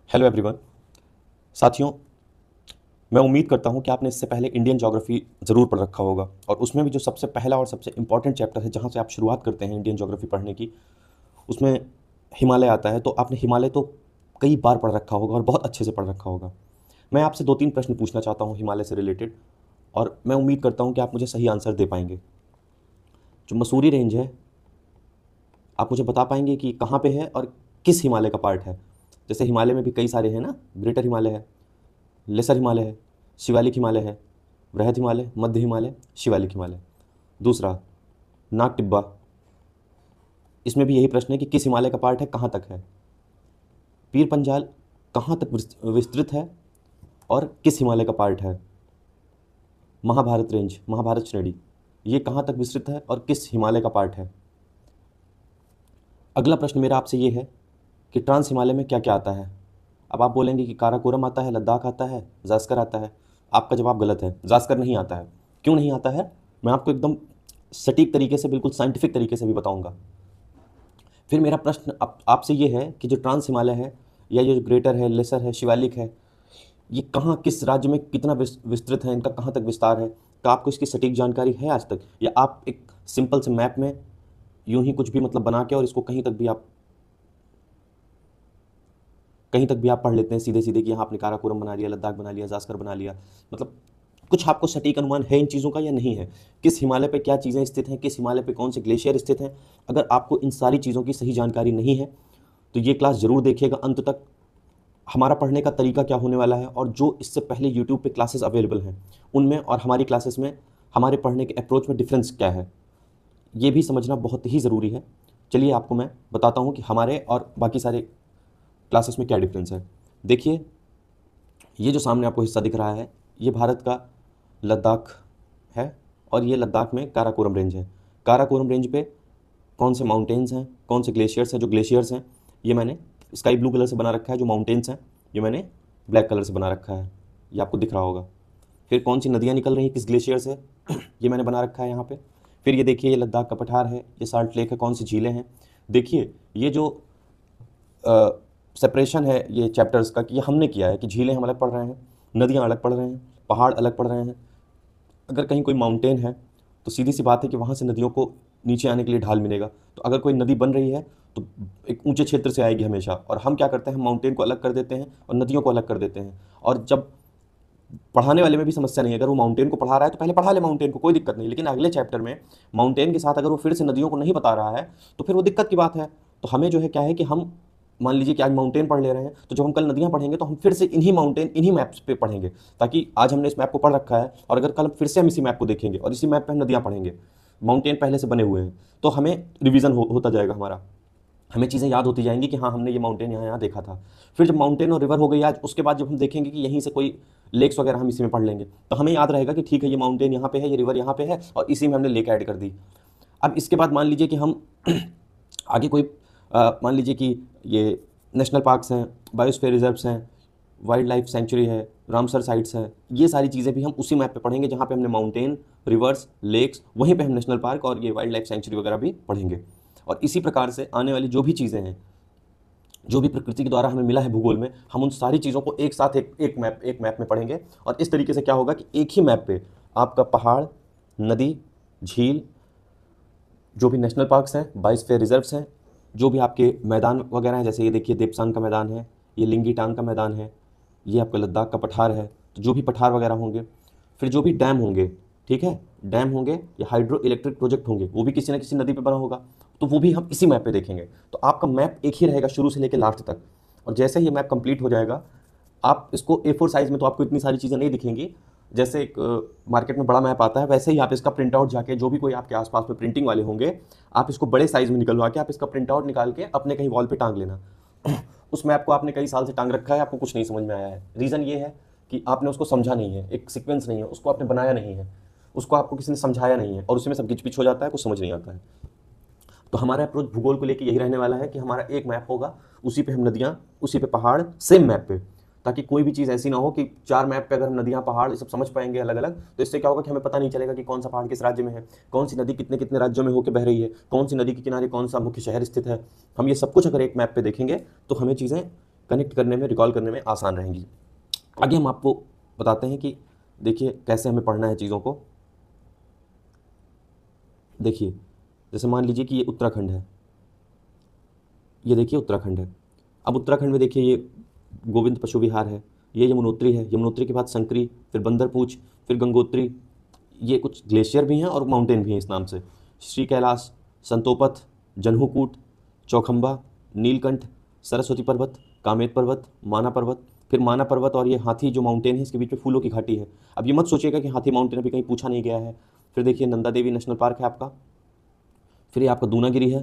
Hello everyone. साथियों, मैं उम्मीद करता हूं कि आपने इससे पहले इंडियन ज्योग्राफी ज़रूर पढ़ रखा होगा और उसमें भी जो सबसे पहला और सबसे इम्पॉर्टेंट चैप्टर है जहां से आप शुरुआत करते हैं इंडियन ज्योग्राफी पढ़ने की, उसमें हिमालय आता है। तो आपने हिमालय तो कई बार पढ़ रखा होगा और बहुत अच्छे से पढ़ रखा होगा। मैं आपसे दो तीन प्रश्न पूछना चाहता हूँ हिमालय से रिलेटेड, और मैं उम्मीद करता हूँ कि आप मुझे सही आंसर दे पाएंगे। जो मसूरी रेंज है, आप मुझे बता पाएंगे कि कहाँ पे है और किस हिमालय का पार्ट है। जैसे हिमालय में भी कई सारे हैं ना, ग्रेटर हिमालय है, लेसर हिमालय है, शिवालिक हिमालय है, वृहद हिमालय, मध्य हिमालय, शिवालिक हिमालय। दूसरा, नाग टिब्बा, इसमें भी यही प्रश्न है कि किस हिमालय का पार्ट है, कहाँ तक है। पीर पंजाल कहाँ तक विस्तृत है और किस हिमालय का पार्ट है। महाभारत रेंज, महाभारत श्रेणी, ये कहाँ तक विस्तृत है और किस हिमालय का पार्ट है। अगला प्रश्न मेरा आपसे ये है कि ट्रांस हिमालय में क्या क्या आता है। अब आप बोलेंगे कि काराकोरम आता है, लद्दाख आता है, जास्कर आता है। आपका जवाब गलत है, जास्कर नहीं आता है। क्यों नहीं आता है, मैं आपको एकदम सटीक तरीके से, बिल्कुल साइंटिफिक तरीके से भी बताऊंगा। फिर मेरा प्रश्न आपसे ये है कि जो ट्रांस हिमालय है, या ये जो ग्रेटर है, लेसर है, शिवालिक है, ये कहाँ, किस राज्य में कितना विस्तृत है, इनका कहाँ तक विस्तार है। क्या आपको इसकी सटीक जानकारी है आज तक, या आप एक सिंपल से मैप में यूं ही कुछ भी मतलब बना के और इसको कहीं तक भी आप पढ़ लेते हैं सीधे सीधे कि यहाँ आपने काराकोरम बना लिया, लद्दाख बना लिया, जास्कर बना लिया। मतलब कुछ आपको सटीक अनुमान है इन चीज़ों का या नहीं है, किस हिमालय पे क्या चीज़ें स्थित हैं, किस हिमालय पे कौन से ग्लेशियर स्थित हैं। अगर आपको इन सारी चीज़ों की सही जानकारी नहीं है तो ये क्लास ज़रूर देखिएगा अंत तक। हमारा पढ़ने का तरीका क्या होने वाला है, और जो इससे पहले यूट्यूब पे क्लासेस अवेलेबल हैं उनमें और हमारी क्लासेस में हमारे पढ़ने के अप्रोच में डिफरेंस क्या है, ये भी समझना बहुत ही ज़रूरी है। चलिए आपको मैं बताता हूँ कि हमारे और बाकी सारे क्लासेस में क्या डिफरेंस है। देखिए, ये जो सामने आपको हिस्सा दिख रहा है, ये भारत का लद्दाख है, और ये लद्दाख में काराकोरम रेंज है। काराकोरम रेंज पे कौन से माउंटेन्स हैं, कौन से ग्लेशियर्स हैं। जो ग्लेशियर्स हैं ये मैंने स्काई ब्लू कलर से बना रखा है, जो माउंटेन्स हैं ये मैंने ब्लैक कलर से बना रखा है, ये आपको दिख रहा होगा। फिर कौन सी नदियाँ निकल रही हैं, किस ग्लेशियर से, ये मैंने बना रखा है यहाँ पे। फिर ये देखिए, ये लद्दाख का पठार है, ये साल्ट लेक है, कौन सी झीलें हैं। देखिए, ये जो सेपरेशन है ये चैप्टर्स का, कि ये हमने किया है कि झीलें हम अलग पढ़ रहे हैं, नदियाँ अलग पढ़ रहे हैं, पहाड़ अलग पढ़ रहे हैं। अगर कहीं कोई माउंटेन है तो सीधी सी बात है कि वहाँ से नदियों को नीचे आने के लिए ढाल मिलेगा। तो अगर कोई नदी बन रही है तो एक ऊंचे क्षेत्र से आएगी हमेशा, और हम क्या करते हैं, माउंटेन को अलग कर देते हैं और नदियों को अलग कर देते हैं। और जब पढ़ाने वाले में भी समस्या नहीं है, अगर वो माउंटेन को पढ़ा रहा है तो पहले पढ़ा ले माउंटेन को, कोई दिक्कत नहीं। लेकिन अगले चैप्टर में माउंटेन के साथ अगर वो फिर से नदियों को नहीं बता रहा है तो फिर वो दिक्कत की बात है। तो हमें जो है क्या है कि हम मान लीजिए कि आज माउंटेन पढ़ ले रहे हैं, तो जब हम कल नदियाँ पढ़ेंगे तो हम फिर से इन्हीं माउंटेन, इन्हीं मैप्स पे पढ़ेंगे, ताकि आज हमने इस मैप को पढ़ रखा है और अगर कल फिर से हम इसी मैप को देखेंगे और इसी मैप पे हम नदियाँ पढ़ेंगे, माउंटेन पहले से बने हुए हैं, तो हमें रिवीजन होता जाएगा हमारा। हमें चीज़ें याद होती जाएंगी कि हाँ, हमने ये माउंटेन यहाँ यहाँ देखा था। फिर जब माउंटेन और रिवर हो गई आज, उसके बाद जब हम देखेंगे कि यहीं से कोई लेक्स वगैरह हम इसी में पढ़ लेंगे, तो हमें याद रहेगा कि ठीक है, ये माउंटेन यहाँ पे है, ये रिवर यहाँ पे है, और इसी में हमने लेक ऐड कर दी। अब इसके बाद मान लीजिए कि हम आगे कोई मान लीजिए कि ये नेशनल पार्क्स हैं, बायोस्फीयर रिजर्व्स हैं, वाइल्ड लाइफ सेंचुरी है, रामसर साइट्स हैं, ये सारी चीज़ें भी हम उसी मैप पे पढ़ेंगे जहाँ पे हमने माउंटेन, रिवर्स, लेक्स, वहीं पे हम नेशनल पार्क और ये वाइल्ड लाइफ सेंचुरी वगैरह भी पढ़ेंगे। और इसी प्रकार से आने वाली जो भी चीज़ें हैं, जो भी प्रकृति के द्वारा हमें मिला है भूगोल में, हम उन सारी चीज़ों को एक साथ एक मैप में पढ़ेंगे। और इस तरीके से क्या होगा कि एक ही मैप पे आपका पहाड़, नदी, झील, जो भी नेशनल पार्क्स हैं, बायोस्फीयर रिजर्व्स हैं, जो भी आपके मैदान वगैरह हैं, जैसे ये देखिए देपसांग का मैदान है, ये लिंगीटांग का मैदान है, ये आपका लद्दाख का पठार है, तो जो भी पठार वगैरह होंगे, फिर जो भी डैम होंगे, ठीक है, डैम होंगे या हाइड्रो इलेक्ट्रिक प्रोजेक्ट होंगे, वो भी किसी न किसी नदी पे बना होगा, तो वो भी हम इसी मैप पे देखेंगे। तो आपका मैप एक ही रहेगा शुरू से लेकर लास्ट तक। और जैसे ही मैप कंप्लीट हो जाएगा, आप इसको A4 साइज़ में तो आपको इतनी सारी चीज़ें नहीं दिखेंगी, जैसे एक मार्केट में बड़ा मैप आता है, वैसे ही आप इसका प्रिंट आउट जाके, जो भी कोई आपके आसपास में प्रिंटिंग वाले होंगे, आप इसको बड़े साइज़ में निकलवा के आप इसका प्रिंट आउट निकाल के अपने कहीं वॉल पे टांग लेना। उस मैप को आपने कई साल से टांग रखा है, आपको कुछ नहीं समझ में आया है, रीज़न ये है कि आपने उसको समझा नहीं है, एक सीक्वेंस नहीं है, उसको आपने बनाया नहीं है, उसको आपको किसी ने समझाया नहीं है, और उसी में सब गिच पिच हो जाता है, कुछ समझ नहीं आता है। तो हमारा अप्रोच भूगोल को लेकर यही रहने वाला है कि हमारा एक मैप होगा, उसी पे हम नदियाँ, उसी पे पहाड़, सेम मैप पे, ताकि कोई भी चीज़ ऐसी ना हो कि चार मैप पे अगर हम नदियाँ, पहाड़ ये सब समझ पाएंगे अलग अलग, तो इससे क्या होगा कि हमें पता नहीं चलेगा कि कौन सा पहाड़ किस राज्य में है, कौन सी नदी कितने कितने राज्यों में होकर बह रही है, कौन सी नदी के किनारे कौन सा मुख्य शहर स्थित है। हम ये सब कुछ अगर एक मैप पे देखेंगे तो हमें चीज़ें कनेक्ट करने में, रिकॉल करने में आसान रहेंगी। आगे हम आपको बताते हैं कि देखिए कैसे हमें पढ़ना है चीज़ों को। देखिए जैसे मान लीजिए कि ये उत्तराखंड है, ये देखिए उत्तराखंड है। अब उत्तराखंड में देखिए ये गोविंद पशु विहार है, ये यमुनोत्री है, यमुनोत्री के बाद संकरी, फिर बंदरपूछ, फिर गंगोत्री, ये कुछ ग्लेशियर भी हैं और माउंटेन भी हैं इस नाम से। श्री कैलाश, संतोपथ, जन्हूकूट, चौखंबा, नीलकंठ, सरस्वती पर्वत, कामेत पर्वत, माना पर्वत, फिर माना पर्वत और ये हाथी जो माउंटेन है इसके बीच में फूलों की घाटी है। अब ये मत सोचिएगा कि हाथी माउंटेन अभी कहीं पूछा नहीं गया है। फिर देखिए नंदा देवी नेशनल पार्क है आपका, फिर ये आपका दूनागिरी है।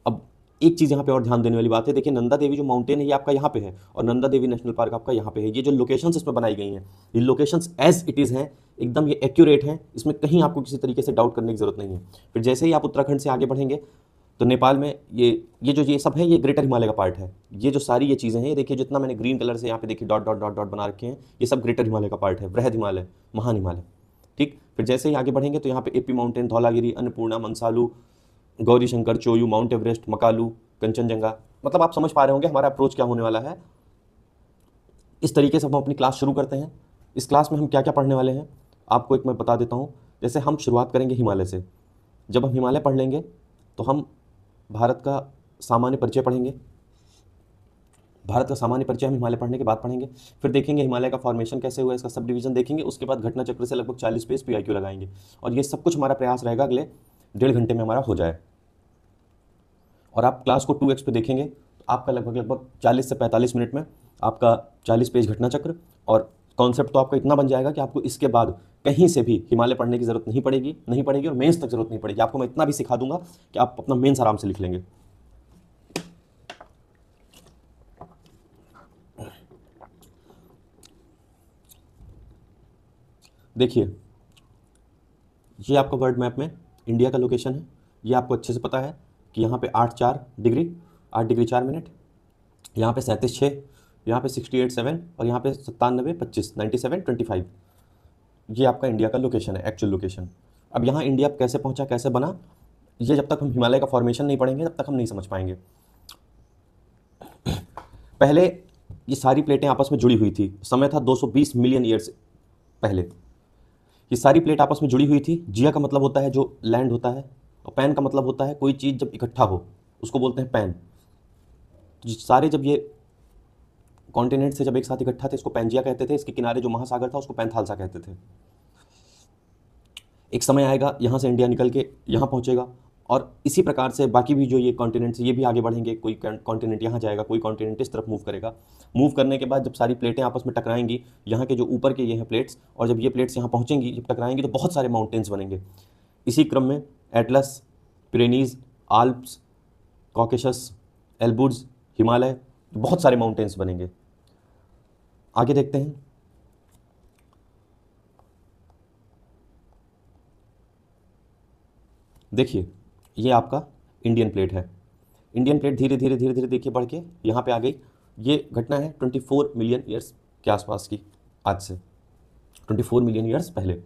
अब एक चीज़ यहाँ पे और ध्यान देने वाली बात है, देखिए नंदा देवी जो माउंटेन है ये आपका यहाँ पे है और नंदा देवी नेशनल पार्क आपका यहाँ पे है। ये जो लोकेशंस इसमें बनाई गई हैं, ये लोकेशंस एज इट इज़ हैं, एकदम ये एक्यूरेट हैं, इसमें कहीं आपको किसी तरीके से डाउट करने की ज़रूरत नहीं है। फिर जैसे ही आप उत्तराखंड से आगे बढ़ेंगे तो नेपाल में ये सब है, ये ग्रेटर हिमालय का पार्ट है। ये जो सारी ये चीज़ें हैं, ये देखिए जितना मैंने ग्रीन कलर से यहाँ पे देखिए डॉट डॉट डॉट डॉट बना रखे हैं, ये सब ग्रेटर हिमालय का पार्ट है, बृहद हिमालय, महान हिमालय। ठीक, फिर जैसे ही आगे बढ़ेंगे तो यहाँ पे Api mountain, Dhaulagiri, Annapurna, Manaslu, Gauri Shankar, Cho Oyu, mount Everest, Makalu, Kanchenjunga. मतलब आप समझ पा रहे होंगे हमारा अप्रोच क्या होने वाला है। इस तरीके से हम अपनी क्लास शुरू करते हैं। इस क्लास में हम क्या क्या पढ़ने वाले हैं आपको एक मैं बता देता हूँ। जैसे हम शुरुआत करेंगे हिमालय से। जब हम हिमालय पढ़ लेंगे तो हम भारत का सामान्य परिचय पढ़ेंगे। भारत का सामान्य परिचय हम हिमालय पढ़ने के बाद पढ़ेंगे। फिर देखेंगे हिमालय का फॉर्मेशन कैसे हुआ, इसका सब डिवीजन देखेंगे। उसके बाद घटना चक्र से लगभग 40 पेज PIQ लगाएंगे और ये सब कुछ हमारा प्रयास रहेगा अगले 1.5 घंटे में हमारा हो जाए। और आप क्लास को 2x पे देखेंगे तो आपका लगभग 40 से 45 मिनट में आपका 40 पेज घटना चक्र और कॉन्सेप्ट तो आपका इतना बन जाएगा कि आपको इसके बाद कहीं से भी हिमालय पढ़ने की ज़रूरत नहीं पड़ेगी और मेंस तक ज़रूरत नहीं पड़ेगी। आपको मैं इतना भी सिखा दूंगा कि आप अपना मेंस आराम से लिख लेंगे। देखिए ये आपका वर्ल्ड मैप में इंडिया का लोकेशन है। ये आपको अच्छे से पता है कि यहाँ पे 8 डिग्री 4 मिनट, यहाँ पे 37.6, यहाँ पे 68.7 और यहाँ पे 97.25 97.25। ये आपका इंडिया का लोकेशन है, एक्चुअल लोकेशन। अब यहाँ इंडिया कैसे पहुँचा, कैसे बना, ये जब तक हम हिमालय का फॉर्मेशन नहीं पढ़ेंगे तब तक हम नहीं समझ पाएंगे। पहले ये सारी प्लेटें आपस में जुड़ी हुई थी, समय था 220 मिलियन ईयर्स पहले। ये सारी प्लेट आपस में जुड़ी हुई थी। जिया का मतलब होता है जो लैंड होता है और पैन का मतलब होता है कोई चीज़ जब इकट्ठा हो उसको बोलते हैं पैन। सारे जब ये कॉन्टिनेंट से जब एक साथ इकट्ठा थे इसको पैंजिया कहते थे। इसके किनारे जो महासागर था उसको पैंथालसा कहते थे। एक समय आएगा यहाँ से इंडिया निकल के यहाँ पहुँचेगा और इसी प्रकार से बाकी भी जो ये कॉन्टिनेंट्स ये भी आगे बढ़ेंगे। कोई कॉन्टिनेंट यहाँ जाएगा, कोई कॉन्टिनेंट इस तरफ मूव करेगा। मूव करने के बाद जब सारी प्लेटें आपस में टकराएंगी, यहाँ के जो ऊपर के ये हैं प्लेट्स, और जब ये प्लेट्स यहाँ पहुँचेंगी, जब टकराएंगी तो बहुत सारे माउंटेन्स बनेंगे। इसी क्रम में Atlas, Pyrenees, Alps, Caucasus, Elburz, Himalaya, बहुत सारे माउंटेन्स बनेंगे। आगे देखते हैं। देखिए ये आपका इंडियन प्लेट है। इंडियन प्लेट धीरे धीरे देखिए बढ़ के यहाँ पे आ गई। ये घटना है 24 मिलियन ईयर्स के आसपास की, आज से 24 मिलियन ईयर्स पहले।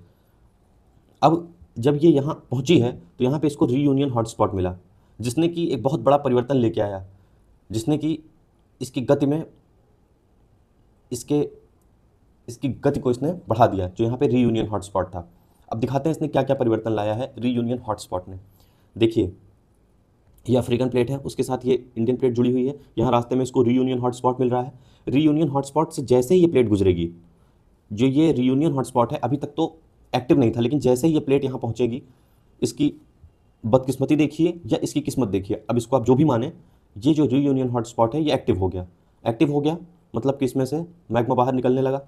अब जब ये यहाँ पहुँची है तो यहाँ पे इसको रीयूनियन हॉटस्पॉट मिला, जिसने कि एक बहुत बड़ा परिवर्तन लेके आया, जिसने कि इसकी गति में इसकी गति को इसने बढ़ा दिया, जो यहाँ पे रीयूनियन हॉटस्पॉट था। अब दिखाते हैं इसने क्या क्या परिवर्तन लाया है रीयूनियन हॉटस्पॉट ने। देखिए ये अफ्रीकन प्लेट है, उसके साथ ये इंडियन प्लेट जुड़ी हुई है। यहाँ रास्ते में इसको रीयूनियन हॉटस्पॉट मिल रहा है। रीयूनियन हॉटस्पॉट से जैसे ही ये प्लेट गुजरेगी, जो ये रीयूनियन हॉटस्पॉट है अभी तक तो एक्टिव नहीं था, लेकिन जैसे ही ये प्लेट यहाँ पहुँचेगी, इसकी बदकिस्मती देखिए या इसकी किस्मत देखिए, अब इसको आप जो भी माने, ये जो रीयूनियन हॉटस्पॉट है ये एक्टिव हो गया। एक्टिव हो गया मतलब कि इसमें से मैग्मा बाहर निकलने लगा।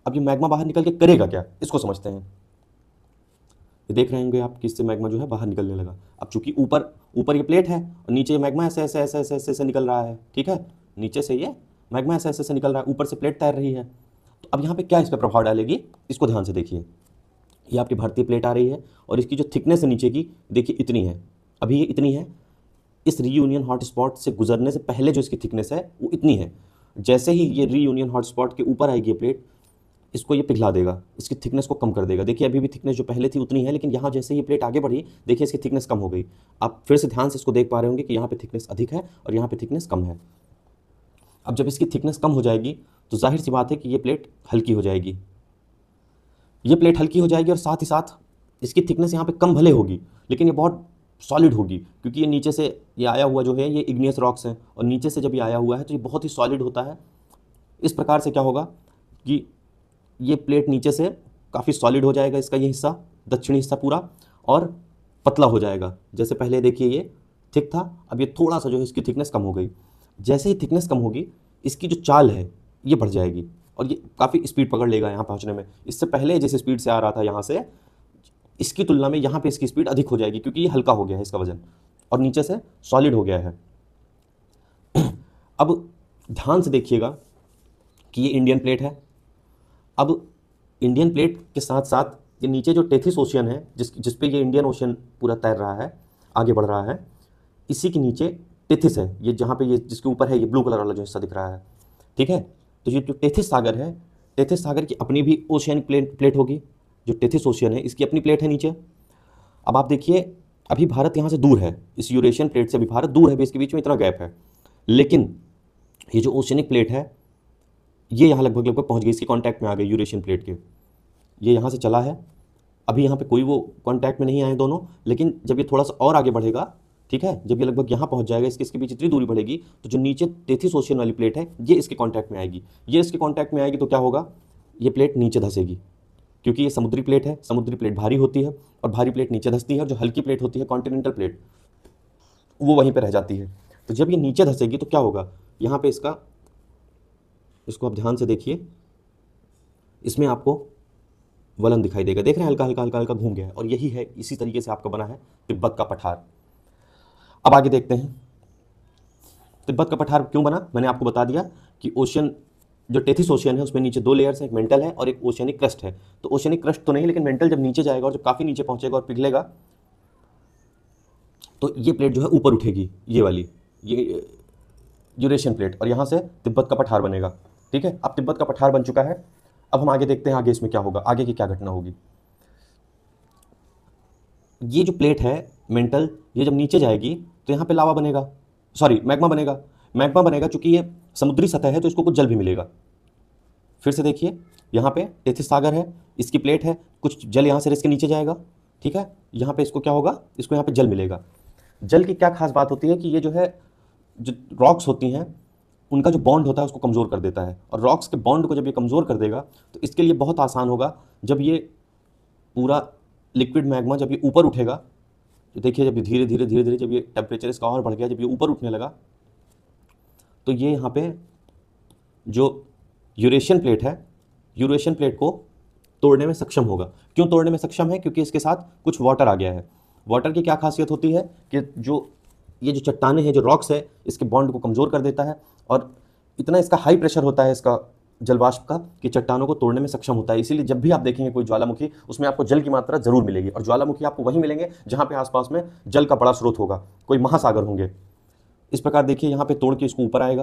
अब ये मैग्मा बाहर निकल के करेगा क्या, इसको समझते हैं। ये देख रहे होंगे आप कि इससे मैग्मा जो है बाहर निकलने लगा। अब चूंकि ऊपर ये प्लेट है और नीचे ये मैग्मा ऐसे निकल रहा है, ठीक है, नीचे से ये मैग्मा ऐसे निकल रहा है, ऊपर से प्लेट तैर रही है। तो अब यहाँ पे क्या इस पर प्रभाव डालेगी, इसको ध्यान से देखिए। ये आपकी भारतीय प्लेट आ रही है और इसकी जो थिकनेस है नीचे की, देखिए इतनी है, अभी ये इतनी है। इस रीयूनियन हॉटस्पॉट से गुजरने से पहले जो इसकी थिकनेस है वो इतनी है। जैसे ही ये रीयूनियन हॉटस्पॉट के ऊपर आएगी ये प्लेट, इसको ये पिघला देगा, इसकी थिकनेस को कम कर देगा। देखिए अभी भी थिकनेस जो पहले थी उतनी है, लेकिन यहाँ जैसे ये प्लेट आगे बढ़ी, देखिए इसकी थिकनेस कम हो गई। आप फिर से ध्यान से इसको देख पा रहे होंगे कि यहाँ पे थिकनेस अधिक है और यहाँ पे थिकनेस कम है। अब जब इसकी थिकनेस कम हो जाएगी तो जाहिर सी बात है कि ये प्लेट हल्की हो जाएगी। ये प्लेट हल्की हो जाएगी और साथ ही साथ इसकी थिकनेस यहाँ पे कम भले होगी, लेकिन ये बहुत सॉलिड होगी, क्योंकि ये नीचे से ये आया हुआ जो है ये इग्नियस रॉक्स हैं, और नीचे से जब ये आया हुआ है तो ये बहुत ही सॉलिड होता है। इस प्रकार से क्या होगा कि ये प्लेट नीचे से काफ़ी सॉलिड हो जाएगा, इसका ये हिस्सा, दक्षिणी हिस्सा पूरा, और पतला हो जाएगा। जैसे पहले देखिए ये थिक था, अब ये थोड़ा सा जो है इसकी थिकनेस कम हो गई। जैसे ही थिकनेस कम होगी इसकी जो चाल है ये बढ़ जाएगी और ये काफ़ी स्पीड पकड़ लेगा यहाँ पहुँचने में। इससे पहले जिस स्पीड से आ रहा था यहाँ से, इसकी तुलना में यहाँ पे इसकी स्पीड अधिक हो जाएगी, क्योंकि ये हल्का हो गया है इसका वजन और नीचे से सॉलिड हो गया है। अब ध्यान से देखिएगा कि ये इंडियन प्लेट है। अब इंडियन प्लेट के साथ साथ ये नीचे जो टेथिस ओशियन है, जिस पे ये इंडियन ओशियन पूरा तैर रहा है, आगे बढ़ रहा है, इसी के नीचे टेथिस है, ये जहाँ पे ये जिसके ऊपर है ये ब्लू कलर वाला जो हिस्सा दिख रहा है, ठीक है। तो ये जो टेथिस सागर है, टेथिस सागर की अपनी भी ओशियनिक प्लेट होगी। जो टेथिस ओशियन है इसकी अपनी प्लेट है नीचे। अब आप देखिए अभी भारत यहाँ से दूर है, इस यूरेशियन प्लेट से भी भारत दूर है, भी इसके बीच में इतना गैप है, लेकिन ये जो ओशियनिक प्लेट है ये यहाँ लगभग पहुँच गई, इसके कॉन्टैक्ट में आ गई यूरेशियन प्लेट के। ये यहाँ से चला है, अभी यहाँ पे कोई वो कॉन्टैक्ट में नहीं आए दोनों, लेकिन जब ये थोड़ा सा और आगे बढ़ेगा, ठीक है, जब ये लगभग यहाँ पहुँच जाएगा, इसके बीच इतनी दूरी बढ़ेगी तो जो नीचे टेथिस ओशियन वाली प्लेट है ये इसके कॉन्टैक्ट में आएगी। ये इसके कॉन्टैक्ट में आएगी तो क्या होगा, ये प्लेट नीचे धंसेगी, क्योंकि ये समुद्री प्लेट है, समुद्री प्लेट भारी होती है और भारी प्लेट नीचे धंसती है, और जो हल्की प्लेट होती है कॉन्टिनेंटल प्लेट वो वहीं पर रह जाती है। तो जब ये नीचे धंसेगी तो क्या होगा, यहाँ पे इसको आप ध्यान से देखिए, इसमें आपको वलन दिखाई देगा, देख रहे हैं, हल्का हल्का हल्का हल्का घूम गया है, और यही है, इसी तरीके से आपका बना है तिब्बत का पठार। अब आगे देखते हैं तिब्बत का पठार क्यों बना। मैंने आपको बता दिया कि ओशियन, जो टेथिस ओशियन है उसमें नीचे दो लेयर्स हैं, एक मेंटल है और एक ओशियनिक क्रस्ट है। तो ओशियनिक क्रस्ट तो नहीं, लेकिन मेंटल जब नीचे जाएगा और जब काफ़ी नीचे पहुंचेगा और पिघलेगा तो ये प्लेट जो है ऊपर उठेगी, ये वाली, ये यूरेशियन प्लेट, और यहाँ से तिब्बत का पठार बनेगा, ठीक है। अब तिब्बत का पठार बन चुका है। अब हम आगे देखते हैं आगे इसमें क्या होगा, आगे की क्या घटना होगी। ये जो प्लेट है मेंटल, ये जब नीचे जाएगी तो यहाँ पे लावा बनेगा, सॉरी मैग्मा बनेगा। मैग्मा बनेगा चूंकि ये समुद्री सतह है तो इसको कुछ जल भी मिलेगा। फिर से देखिए, यहाँ पे टेथिस सागर है, इसकी प्लेट है, कुछ जल यहाँ से इसके नीचे जाएगा, ठीक है। यहाँ पे इसको क्या होगा, इसको यहाँ पे जल मिलेगा। जल की क्या खास बात होती है कि ये जो है, जो रॉक्स होती हैं उनका जो बॉन्ड होता है उसको कमज़ोर कर देता है, और रॉक्स के बॉन्ड को जब ये कमज़ोर कर देगा तो इसके लिए बहुत आसान होगा, जब ये पूरा लिक्विड मैग्मा जब ये ऊपर उठेगा, तो देखिए जब ये धीरे धीरे धीरे धीरे जब ये टेम्परेचर इसका और बढ़ गया, जब ये ऊपर उठने लगा, तो ये यहाँ पे जो यूरेशियन प्लेट है, यूरेशियन प्लेट को तोड़ने में सक्षम होगा। क्यों तोड़ने में सक्षम है, क्योंकि इसके साथ कुछ वाटर आ गया है। वाटर की क्या खासियत होती है कि ये जो चट्टानें हैं, जो रॉक्स है, इसके बॉन्ड को कमज़ोर कर देता है, और इतना इसका हाई प्रेशर होता है इसका जलवाष्प का कि चट्टानों को तोड़ने में सक्षम होता है। इसीलिए जब भी आप देखेंगे कोई ज्वालामुखी, उसमें आपको जल की मात्रा जरूर मिलेगी, और ज्वालामुखी आपको वहीं मिलेंगे जहाँ पे आसपास में जल का बड़ा स्रोत होगा, कोई महासागर होंगे। इस प्रकार देखिए यहाँ पे तोड़ के इसको ऊपर आएगा।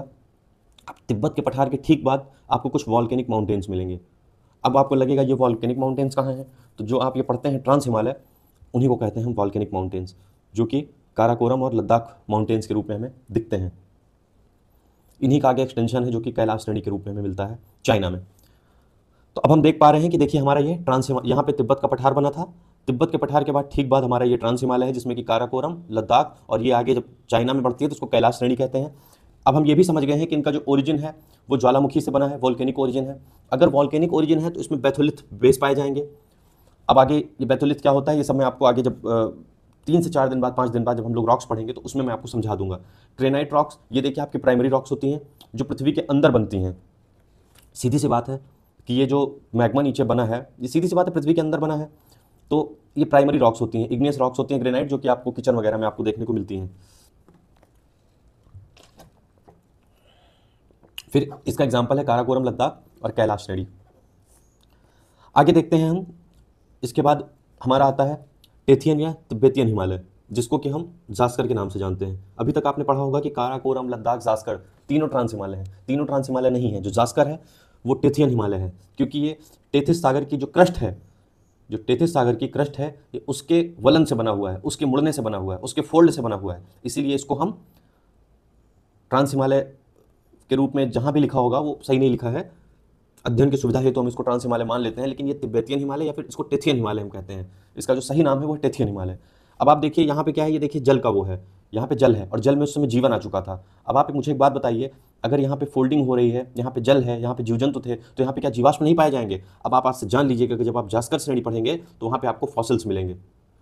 अब तिब्बत के पठार के ठीक बाद आपको कुछ वॉल्केनिक माउंटेन्स मिलेंगे। अब आपको लगेगा ये वॉल्केनिक माउंटेन्स कहाँ हैं, तो जो आप ये पढ़ते हैं ट्रांस हिमालय, उन्हीं को कहते हैं हम वॉल्केनिक माउंटेन्स, जो कि काराकोरम और लद्दाख माउंटेन्स के रूप में हमें दिखते हैं। इन्हीं का आगे एक्सटेंशन है जो कि कैलाश श्रेणी के रूप में हमें मिलता है चाइना में। तो अब हम देख पा रहे हैं कि देखिए हमारा ये यहाँ पे तिब्बत का पठार बना था। तिब्बत के पठार के बाद ठीक बाद हमारा ये ट्रांस हिमालय है, जिसमें कि काराकोरम, लद्दाख, और ये आगे जब चाइना में बढ़ती है तो उसको कैलाश श्रेणी कहते हैं। अब हम ये भी समझ गए हैं कि इनका जो ओरिजिन है वो ज्वालामुखी से बना है, वॉल्केनिक ओरिजिन है। अगर वॉल्केनिक ओरिजिन है तो इसमें बैथोलिथ बेस पाए जाएंगे। अब आगे ये बैथोलिथ क्या होता है, ये सब मैं आपको आगे जब 3 से 4 दिन बाद, 5 दिन बाद जब हम लोग रॉक्स पढ़ेंगे तो उसमें मैं आपको समझा दूंगा। ग्रेनाइट रॉक्स, ये देखिए आपकी प्राइमरी रॉक्स होती हैं जो पृथ्वी के अंदर बनती हैं। सीधी सी बात है कि ये जो मैग्मा नीचे बना है, ये सीधी सी बात है पृथ्वी के अंदर बना है, तो ये प्राइमरी रॉक्स होती हैं, इग्नियस रॉक्स होती हैं ग्रेनाइट, जो कि आपको किचन वगैरह में आपको देखने को मिलती हैं। फिर इसका एग्जाम्पल है काराकोरम, लद्दाख और कैलाश श्रेणी। आगे देखते हैं हम, इसके बाद हमारा आता है टेथियन या तिब्बतियन हिमालय, जिसको कि हम जास्कर के नाम से जानते हैं। अभी तक आपने पढ़ा होगा कि काराकोरम, लद्दाख, जास्कर तीनों ट्रांस हिमालय हैं। तीनों ट्रांस हिमालय नहीं है, जो जास्कर है वो टेथियन हिमालय है, क्योंकि ये टेथिस सागर की जो क्रस्ट है, जो टेथिस सागर की क्रस्ट है, ये उसके वलन से बना हुआ है, उसके मुड़ने से बना हुआ है, उसके फोल्ड से बना हुआ है, इसीलिए इसको हम ट्रांस हिमालय के रूप में जहाँ भी लिखा होगा वो सही नहीं लिखा है। अध्ययन की सुविधा है तो हम इसको ट्रांस हिमालय मान लेते हैं, लेकिन ये तिब्बतियन हिमालय या फिर इसको टेथियन हिमालय हम कहते हैं। इसका जो सही नाम है वो है टेथियन हिमालय। अब आप देखिए यहाँ पे क्या है, ये देखिए जल का वो है, यहाँ पे जल है और जल में उस समय जीवन आ चुका था। अब आप मुझे एक बात बताइए, अगर यहाँ पे फोल्डिंग हो रही है, यहाँ पे जल है, यहाँ पे जीव जंतु थे, तो यहाँ पे क्या जीवाश्म नहीं पाए जाएंगे? अब आप आज से जान लीजिएगा कि जब आप जास्कर श्रेणी पढ़ेंगे तो वहाँ पे आपको फॉसिल्स मिलेंगे।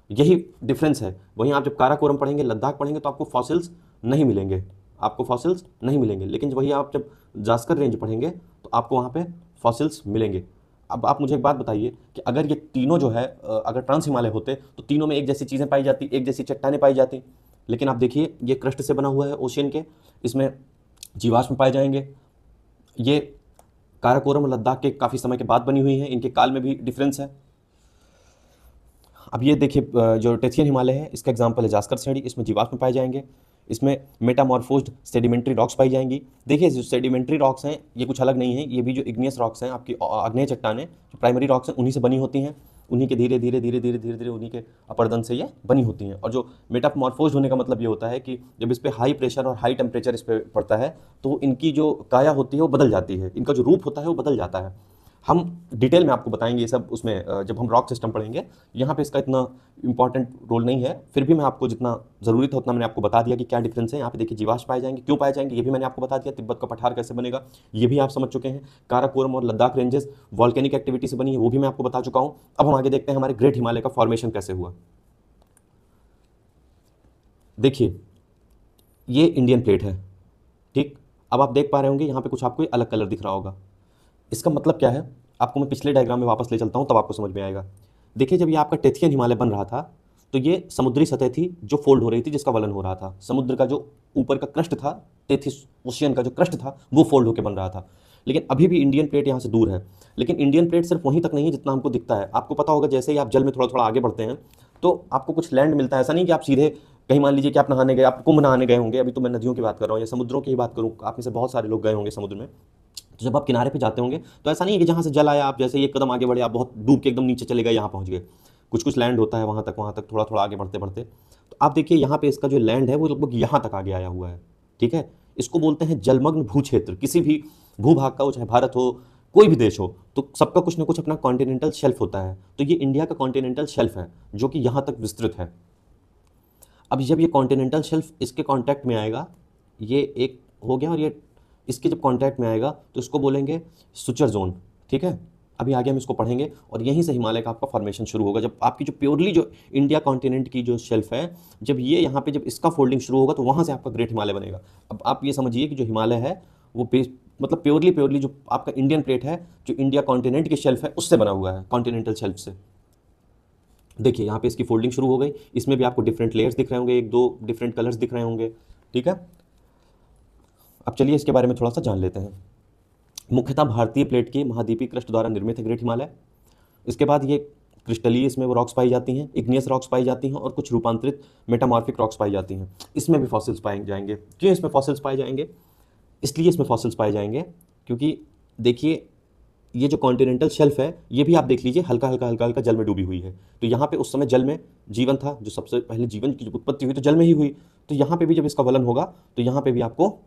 यही डिफरेंस है। वहीं आप जब काराकोरम पढ़ेंगे, लद्दाख पढ़ेंगे तो आपको फॉसिल्स नहीं मिलेंगे, आपको फॉसिल्स नहीं मिलेंगे। लेकिन वही आप जब जास्कर रेंज पढ़ेंगे तो आपको वहाँ पे फॉसिल्स मिलेंगे। अब आप मुझे एक बात बताइए कि अगर ये तीनों जो है अगर ट्रांस हिमालय होते तो तीनों में एक जैसी चीज़ें पाई जाती, एक जैसी चट्टानें पाई जाती। लेकिन आप देखिए ये क्रस्ट से बना हुआ है ओशियन के, इसमें जीवाश्म पाए जाएंगे। ये काराकोरम और लद्दाख के काफ़ी समय के बाद बनी हुई हैं, इनके काल में भी डिफरेंस है। अब ये देखिए जो टेथियन हिमालय है इसका एग्जाम्पल है जास्कर श्रेणी, इसमें जीवाश्म पाए जाएंगे, इसमें मेटामॉर्फोज्ड सेडिमेंट्री रॉक्स पाई जाएंगी। देखिए जो सेडिमेंट्री रॉक्स हैं ये कुछ अलग नहीं है, ये भी जो इग्नियस रॉक्स हैं, आपकी आग्नेय चट्टानें जो प्राइमरी रॉक्स हैं उन्हीं से बनी होती हैं, उन्हीं के धीरे धीरे धीरे धीरे धीरे धीरे उन्हीं के अपरदन से ये बनी होती हैं। और जो मेटामॉर्फोज्ड होने का मतलब ये होता है कि जब इस पर हाई प्रेशर और हाई टेम्परेचर इस पर पड़ता है तो इनकी जो काया होती है वो बदल जाती है, इनका जो रूप होता है वो बदल जाता है। हम डिटेल में आपको बताएंगे ये सब उसमें जब हम रॉक सिस्टम पढ़ेंगे। यहाँ पे इसका इतना इंपॉर्टेंट रोल नहीं है, फिर भी मैं आपको जितना ज़रूरी था उतना मैंने आपको बता दिया कि क्या डिफरेंस है। यहाँ पे देखिए जीवाश्म पाए जाएंगे, क्यों पाए जाएंगे ये भी मैंने आपको बता दिया। तिब्बत का पठार कैसे बनेगा ये भी आप समझ चुके हैं। काराकोरम और लद्दाख रेंजेस वॉल्केनिक एक्टिविटी से बनी है वो भी मैं आपको बता चुका हूँ। अब हम आगे देखते हैं हमारे ग्रेट हिमालय का फॉर्मेशन कैसे हुआ। देखिए ये इंडियन प्लेट है, ठीक। अब आप देख पा रहे होंगे यहाँ पे कुछ आपको अलग कलर दिख रहा होगा। इसका मतलब क्या है आपको मैं पिछले डायग्राम में वापस ले चलता हूँ तब आपको समझ में आएगा। देखिए जब ये आपका टेथियन हिमालय बन रहा था तो ये समुद्री सतह थी जो फोल्ड हो रही थी, जिसका वलन हो रहा था। समुद्र का जो ऊपर का क्रस्ट था, टेथिस ओशियन का जो क्रस्ट था वो फोल्ड होकर बन रहा था। लेकिन अभी भी इंडियन प्लेट यहाँ से दूर है। लेकिन इंडियन प्लेट सिर्फ वहीं तक नहीं है जितना हमको दिखता है। आपको पता होगा जैसे ही आप जल में थोड़ा थोड़ा आगे बढ़ते हैं तो आपको कुछ लैंड मिलता है। ऐसा नहीं कि आप सीधे कहीं मान लीजिए कि आप नहाने गए, आप कुंभ नहाने गए होंगे, अभी तो मैं नदियों की बात कर रहा हूँ या समुद्रों की ही बात करूँ, आप में से बहुत सारे लोग गए होंगे समुद्र में। तो जब आप किनारे पे जाते होंगे तो ऐसा नहीं है कि जहाँ से जल आया आप जैसे एक कदम आगे बढ़े आप बहुत डूब के एकदम नीचे चले गए, यहाँ पहुँच गए। कुछ कुछ लैंड होता है वहाँ तक थोड़ा थोड़ा आगे बढ़ते बढ़ते। तो आप देखिए यहाँ पे इसका जो लैंड है वो लगभग यहाँ तक आगे आया हुआ है, ठीक है। इसको बोलते हैं जलमग्न भू क्षेत्र। किसी भी भूभाग का हो, चाहे भारत हो कोई भी देश हो, तो सबका कुछ ना कुछ अपना कॉन्टिनेंटल शेल्फ होता है। तो ये इंडिया का कॉन्टिनेंटल शेल्फ है जो कि यहाँ तक विस्तृत है। अब जब ये कॉन्टिनेंटल शेल्फ इसके कांटेक्ट में आएगा, ये एक हो गया, और ये इसके जब कांटेक्ट में आएगा तो इसको बोलेंगे सुचर जोन, ठीक है। अभी आगे हम इसको पढ़ेंगे और यहीं से हिमालय का आपका फॉर्मेशन शुरू होगा। जब आपकी जो प्योरली जो इंडिया कॉन्टिनेंट की जो शेल्फ है, जब ये यहाँ पे जब इसका फोल्डिंग शुरू होगा तो वहाँ से आपका ग्रेट हिमालय बनेगा। अब आप ये समझिए कि जो हिमालय है वो मतलब प्योरली जो आपका इंडियन प्लेट है, जो इंडिया कॉन्टिनेंट की शेल्फ है उससे बना हुआ है, कॉन्टिनेंटल शेल्फ से। देखिए यहाँ पे इसकी फोल्डिंग शुरू हो गई। इसमें भी आपको डिफरेंट लेयर्स दिख रहे होंगे, एक दो डिफरेंट कलर्स दिख रहे होंगे, ठीक है। अब चलिए इसके बारे में थोड़ा सा जान लेते हैं। मुख्यतः भारतीय प्लेट की महाद्वीपीय क्रस्ट द्वारा निर्मित है ग्रेट हिमालय। इसके बाद ये क्रिस्टलीय इसमें वो रॉक्स पाई जाती हैं, इग्नियस रॉक्स पाई जाती हैं और कुछ रूपांतरित मेटामॉर्फिक रॉक्स पाई जाती हैं। इसमें भी फॉसिल्स पाए जाएंगे। क्यों इसमें फॉसिल्स पाए जाएंगे? इसलिए इसमें फॉसिल्स पाए जाएंगे क्योंकि देखिए ये जो कॉन्टिनेंटल शेल्फ है ये भी आप देख लीजिए हल्का हल्का जल में डूबी हुई है। तो यहाँ पे उस समय जल में जीवन था, जो सबसे पहले जीवन की जो उत्पत्ति हुई तो जल में ही हुई। तो यहाँ पे भी जब इसका वलन होगा तो यहाँ पे भी आपको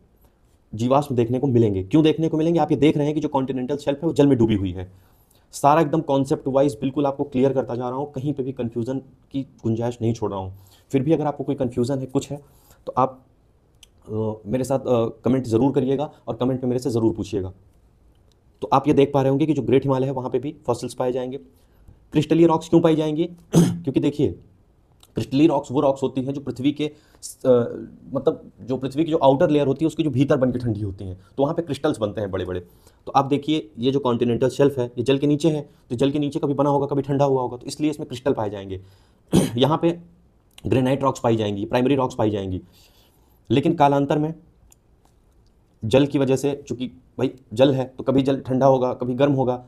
जीवाश्म देखने को मिलेंगे। क्यों देखने को मिलेंगे? आप ये देख रहे हैं कि जो कॉन्टिनेंटल शेल्फ है वो जल में डूबी हुई है। सारा एकदम कॉन्सेप्ट वाइज बिल्कुल आपको क्लियर करता जा रहा हूँ, कहीं पे भी कन्फ्यूज़न की गुंजाइश नहीं छोड़ रहा हूँ। फिर भी अगर आपको कोई कन्फ्यूज़न है, कुछ है, तो आप मेरे साथ कमेंट ज़रूर करिएगा और कमेंट में मेरे से ज़रूर पूछिएगा। तो आप ये देख पा रहे होंगे कि जो ग्रेट हिमालय है वहाँ पे भी फॉसिल्स पाए जाएंगे। क्रिस्टलीय रॉक्स क्यों पाई जाएंगी? क्योंकि देखिए क्रिस्टलीय रॉक्स वो रॉक्स होती हैं जो पृथ्वी के मतलब जो पृथ्वी की जो आउटर लेयर होती है उसके जो भीतर बन के ठंडी होती हैं, तो वहाँ पे क्रिस्टल्स बनते हैं बड़े बड़े। तो आप देखिए ये जो कॉन्टिनेंटल शेल्फ है ये जल के नीचे है, तो जल के नीचे कभी बना होगा कभी ठंडा हुआ होगा, तो इसलिए इसमें क्रिस्टल पाए जाएंगे। यहाँ पे ग्रेनाइट रॉक्स पाई जाएंगी, प्राइमरी रॉक्स पाई जाएंगी। लेकिन कालांतर में जल की वजह से, चूंकि भाई जल है तो कभी जल ठंडा होगा कभी गर्म होगा,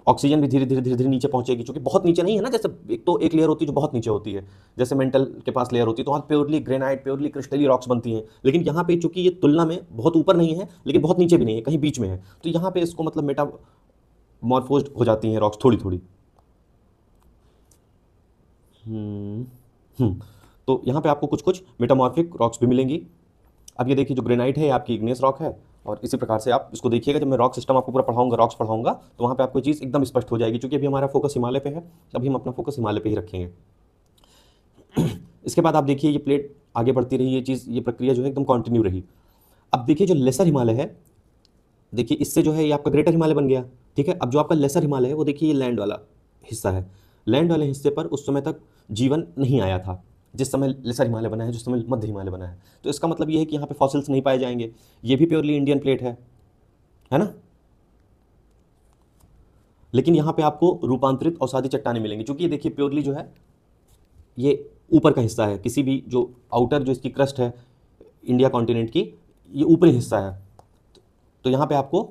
ऑक्सीजन भी धीरे धीरे नीचे पहुंचेगी, क्योंकि बहुत नीचे नहीं है ना। जैसे एक लेयर होती है जो बहुत नीचे होती है, जैसे मेंटल के पास लेयर होती है, तो वहाँ प्योरली ग्रेनाइट प्योरली क्रिस्टली रॉक्स बनती हैं। लेकिन यहाँ पे चूंकि ये तुलना में बहुत ऊपर नहीं है लेकिन बहुत नीचे भी नहीं है, कहीं बीच में है, तो यहाँ पे इसको मतलब मेटामॉर्फोज्ड हो जाती हैं रॉक्स थोड़ी थोड़ी। तो यहाँ पे आपको कुछ कुछ मेटामॉर्फिक रॉक्स भी मिलेंगी। अब ये देखिए जो ग्रेनाइट है आपकी इग्नियस रॉक है और इसी प्रकार से आप इसको देखिएगा, जब मैं रॉक सिस्टम आपको पूरा पढ़ाऊंगा, रॉक्स पढ़ाऊंगा, तो वहाँ पे आपको चीज़ एकदम स्पष्ट हो जाएगी। क्योंकि अभी हमारा फोकस हिमालय पे है, अभी हम अपना फोकस हिमालय पे ही रखेंगे। इसके बाद आप देखिए ये प्लेट आगे बढ़ती रही, ये चीज़, ये प्रक्रिया जो है एकदम कंटिन्यू रही। अब देखिए जो लेसर हिमालय है, देखिए इससे जो है ये आपका ग्रेटर हिमालय बन गया, ठीक है। अब जो आपका लेसर हिमालय है वो देखिए ये लैंड वाला हिस्सा है। लैंड वाले हिस्से पर उस समय तक जीवन नहीं आया था जिस समय लेसर हिमालय बना है, जिस समय मध्य हिमालय बना है। तो इसका मतलब ये है कि यहाँ पे फॉसिल्स नहीं पाए जाएंगे। ये भी प्योरली इंडियन प्लेट है ना। लेकिन यहाँ पे आपको रूपांतरित अवसादी चट्टानें मिलेंगी, क्योंकि ये देखिए प्योरली जो है ये ऊपर का हिस्सा है। किसी भी जो आउटर जो इसकी क्रस्ट है इंडिया कॉन्टिनेंट की, ये ऊपरी हिस्सा है। तो यहाँ पे आपको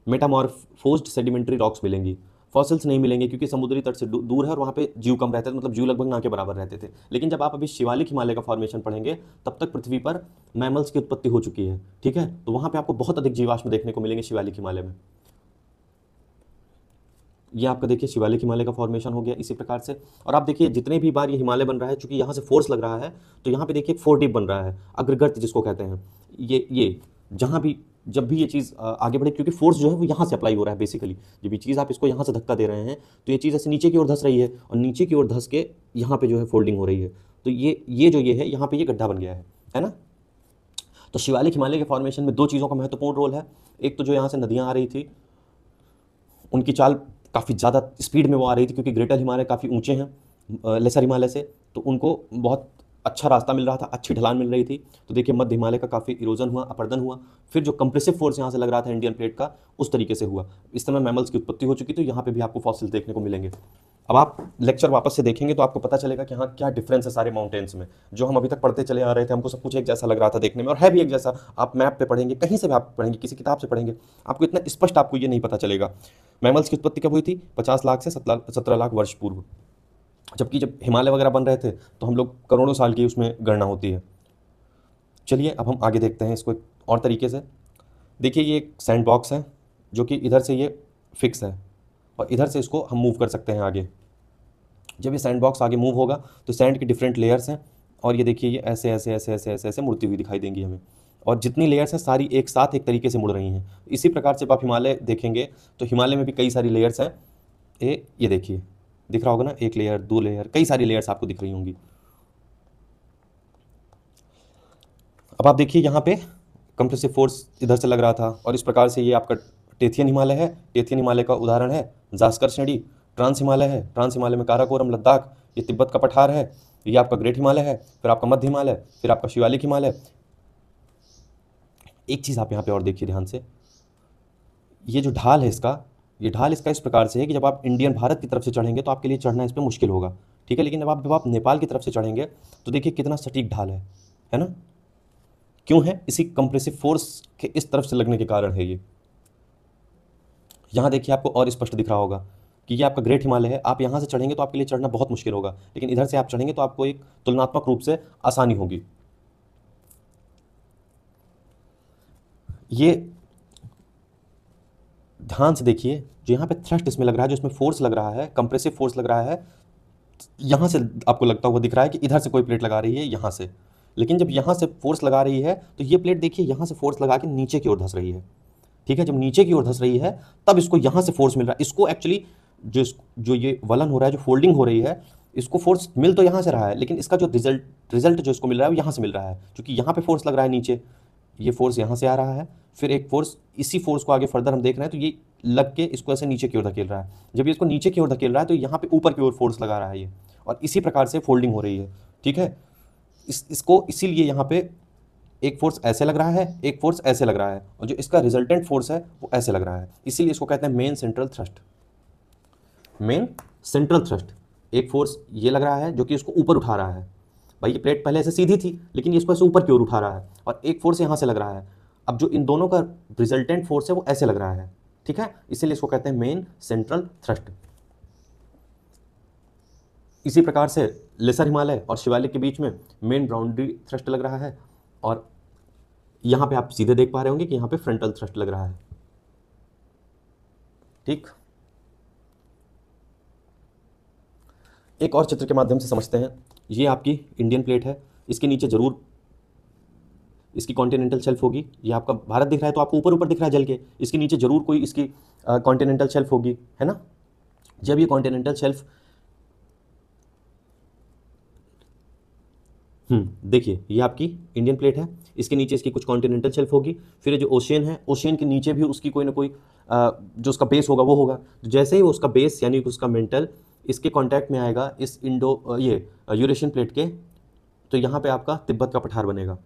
मेटामॉर्फोज्ड सेडिमेंट्री रॉक्स मिलेंगी, फॉसिल्स नहीं मिलेंगे, क्योंकि समुद्री तट से दूर है और वहाँ पे जीव कम रहते थे, मतलब जीव लगभग ना के बराबर रहते थे। लेकिन जब आप अभी शिवालिक हिमालय का फॉर्मेशन पढ़ेंगे, तब तक पृथ्वी पर मैमल्स की उत्पत्ति हो चुकी है, ठीक है। तो वहाँ पे आपको बहुत अधिक जीवाश्म देखने को मिलेंगे शिवालिक हिमालय में। ये आपका देखिए शिवालिक हिमालय का फॉर्मेशन हो गया इसी प्रकार से। और आप देखिए जितने भी बार ये हिमालय बन रहा है, चूंकि यहाँ से फोर्स लग रहा है, तो यहाँ पे देखिए एक फोर टिप बन रहा है, अग्रगर्त जिसको कहते हैं। ये जहाँ भी, जब भी ये चीज़ आगे बढ़े, क्योंकि फोर्स जो है वो यहाँ से अप्लाई हो रहा है बेसिकली। जब ये चीज़ आप इसको यहाँ से धक्का दे रहे हैं, तो ये चीज़ ऐसे नीचे की ओर धस रही है, और नीचे की ओर धस के यहाँ पे जो है फोल्डिंग हो रही है। तो ये जो ये है, यहाँ पे ये गड्ढा बन गया है ना। तो शिवालिक हिमालय के फॉर्मेशन में दो चीज़ों का महत्वपूर्ण रोल है। एक तो जो यहाँ से नदियाँ आ रही थी, उनकी चाल काफ़ी ज़्यादा स्पीड में वो आ रही थी, क्योंकि ग्रेटर हिमालय काफ़ी ऊंचे हैं लेसर हिमालय से, तो उनको बहुत अच्छा रास्ता मिल रहा था, अच्छी ढलान मिल रही थी। तो देखिए मध्य हिमालय का काफ़ी इरोजन हुआ, अपर्दन हुआ। फिर जो कंप्रेसिव फोर्स यहाँ से लग रहा था इंडियन प्लेट का, उस तरीके से हुआ। इस समय मैमल्स की उत्पत्ति हो चुकी, तो यहाँ पे भी आपको फॉसिल्स देखने को मिलेंगे। अब आप लेक्चर वापस से देखेंगे तो आपको पता चलेगा कि हाँ क्या डिफरेंस है सारे माउंटेन्स में। जो हम अभी तक पढ़ते चले आ रहे थे, हमको सब कुछ एक जैसा लग रहा था देखने में, और है भी एक जैसा। आप मैप पे पढ़ेंगे, कहीं से भी आप पढ़ेंगे, किसी किताब से पढ़ेंगे, आपको इतना स्पष्ट आपको ये नहीं पता चलेगा। मैमल्स की उत्पत्ति कब हुई थी? 50 लाख से 17 लाख वर्ष पूर्व। जबकि जब हिमालय वगैरह बन रहे थे, तो हम लोग करोड़ों साल की उसमें गणना होती है। चलिए अब हम आगे देखते हैं इसको एक और तरीके से। देखिए ये एक सैंड बॉक्स है, जो कि इधर से ये फिक्स है, और इधर से इसको हम मूव कर सकते हैं आगे। जब ये सैंड बॉक्स आगे मूव होगा, तो सैंड की डिफरेंट लेयर्स हैं, और ये देखिए ये ऐसे ऐसे ऐसे ऐसे ऐसे ऐसे मुड़ती हुई दिखाई देंगी हमें। और जितनी लेयर्स हैं सारी एक साथ एक तरीके से मुड़ रही हैं। इसी प्रकार से आप हिमालय देखेंगे, तो हिमालय में भी कई सारी लेयर्स हैं। ये देखिए दिख रहा होगा ना, एक लेयर, दो लेयर, कई सारी लेयर्स आपको दिख रही होंगी। अब आप देखिए यहाँ पे कंप्रेसिव फोर्स इधर से लग रहा था, और इस प्रकार से ये आपका टेथियन हिमालय है। टेथियन हिमालय का उदाहरण है जास्कर श्रेणी। ट्रांस हिमालय है, ट्रांस हिमालय में काराकोरम, लद्दाख, ये तिब्बत का पठार है। ये आपका ग्रेट हिमालय है, फिर आपका मध्य हिमालय, फिर आपका शिवालिक हिमालय। एक चीज़ आप यहाँ पे और देखिए ध्यान से, ये जो ढाल है इसका, ये ढाल इसका इस प्रकार से है कि जब आप इंडियन भारत की तरफ से चढ़ेंगे तो आपके लिए चढ़ना इस पर मुश्किल होगा, ठीक है। लेकिन जब आप नेपाल की तरफ से चढ़ेंगे, तो देखिए कितना सटीक ढाल है ना। क्यों है? इसी कंप्रेसिव फोर्स के इस तरफ से लगने के कारण है ये। यहाँ देखिए आपको और स्पष्ट दिख रहा होगा कि ये आपका ग्रेट हिमालय है। आप यहाँ से चढ़ेंगे तो आपके लिए चढ़ना बहुत मुश्किल होगा, लेकिन इधर से आप चढ़ेंगे तो आपको एक तुलनात्मक रूप से आसानी होगी। ये ध्यान से देखिए, जो यहाँ पे थ्रस्ट इसमें लग रहा है, जो इसमें फोर्स लग रहा है, कंप्रेसिव फोर्स लग रहा है, यहाँ से आपको लगता हुआ दिख रहा है कि इधर से कोई प्लेट लगा रही है यहाँ से। लेकिन जब यहाँ से फोर्स लगा रही है, तो ये प्लेट देखिए यहाँ से फोर्स लगा के नीचे की ओर धंस रही है, ठीक है। जब नीचे की ओर धंस रही है, तब इसको यहाँ से फोर्स मिल रहा है। इसको एक्चुअली जो ये वलन हो रहा है, जो फोल्डिंग हो रही है, इसको फोर्स मिल तो यहाँ से रहा है, लेकिन इसका जो रिजल्ट जो इसको मिल रहा है वो यहाँ से मिल रहा है, क्योंकि यहाँ पे फोर्स लग रहा है नीचे, ये फोर्स यहाँ से आ रहा है, फिर एक फोर्स, इसी फोर्स को आगे फर्दर हम देख रहे हैं, तो ये लग के इसको ऐसे नीचे की ओर धकेल रहा है। जब ये इसको नीचे की ओर धकेल रहा है, तो यहाँ पे ऊपर की ओर फोर्स लगा रहा है ये, और इसी प्रकार से फोल्डिंग हो रही है, ठीक है। इसको इसीलिए यहाँ पे एक फोर्स ऐसे लग रहा है, एक फोर्स ऐसे लग रहा है, और जो इसका रिजल्टेंट फोर्स है वो ऐसे लग रहा है। इसीलिए इसको कहते हैं main central thrust. Main central thrust, एक फोर्स ये लग रहा है जो कि इसको ऊपर उठा रहा है। भाई ये प्लेट पहले ऐसे सीधी थी, लेकिन ये इसको ऐसे ऊपर की ओर उठा रहा है, और एक फोर्स यहाँ से लग रहा है। अब जो इन दोनों का रिजल्टेंट फोर्स है वो ऐसे लग रहा है, ठीक है। इसीलिए इसको कहते हैं मेन सेंट्रल थ्रस्ट। इसी प्रकार से लेसर हिमालय और शिवालिक के बीच में मेन बाउंड्री थ्रस्ट लग रहा है, और यहाँ पे आप सीधे देख पा रहे होंगे कि यहाँ पे फ्रंटल थ्रस्ट लग रहा है, ठीक। एक और चित्र के माध्यम से समझते हैं। ये आपकी इंडियन प्लेट है, इसके नीचे जरूर इसकी कॉन्टिनेंटल शेल्फ होगी। ये आपका भारत दिख रहा है तो आपको ऊपर ऊपर दिख रहा है जल के, इसके नीचे जरूर कोई इसकी कॉन्टिनेंटल शेल्फ होगी, है ना। जब ये कॉन्टिनेंटल शेल्फ, देखिए ये आपकी इंडियन प्लेट है, इसके नीचे इसकी कुछ कॉन्टिनेंटल शेल्फ होगी, फिर ये जो ओशियन है, ओशियन के नीचे भी उसकी कोई ना कोई जो उसका बेस होगा वो होगा। तो जैसे ही वो उसका बेस यानी कि उसका मेंटल इसके कांटेक्ट में आएगा इस यूरेशियन प्लेट के, तो यहाँ पे आपका तिब्बत का पठार बनेगा।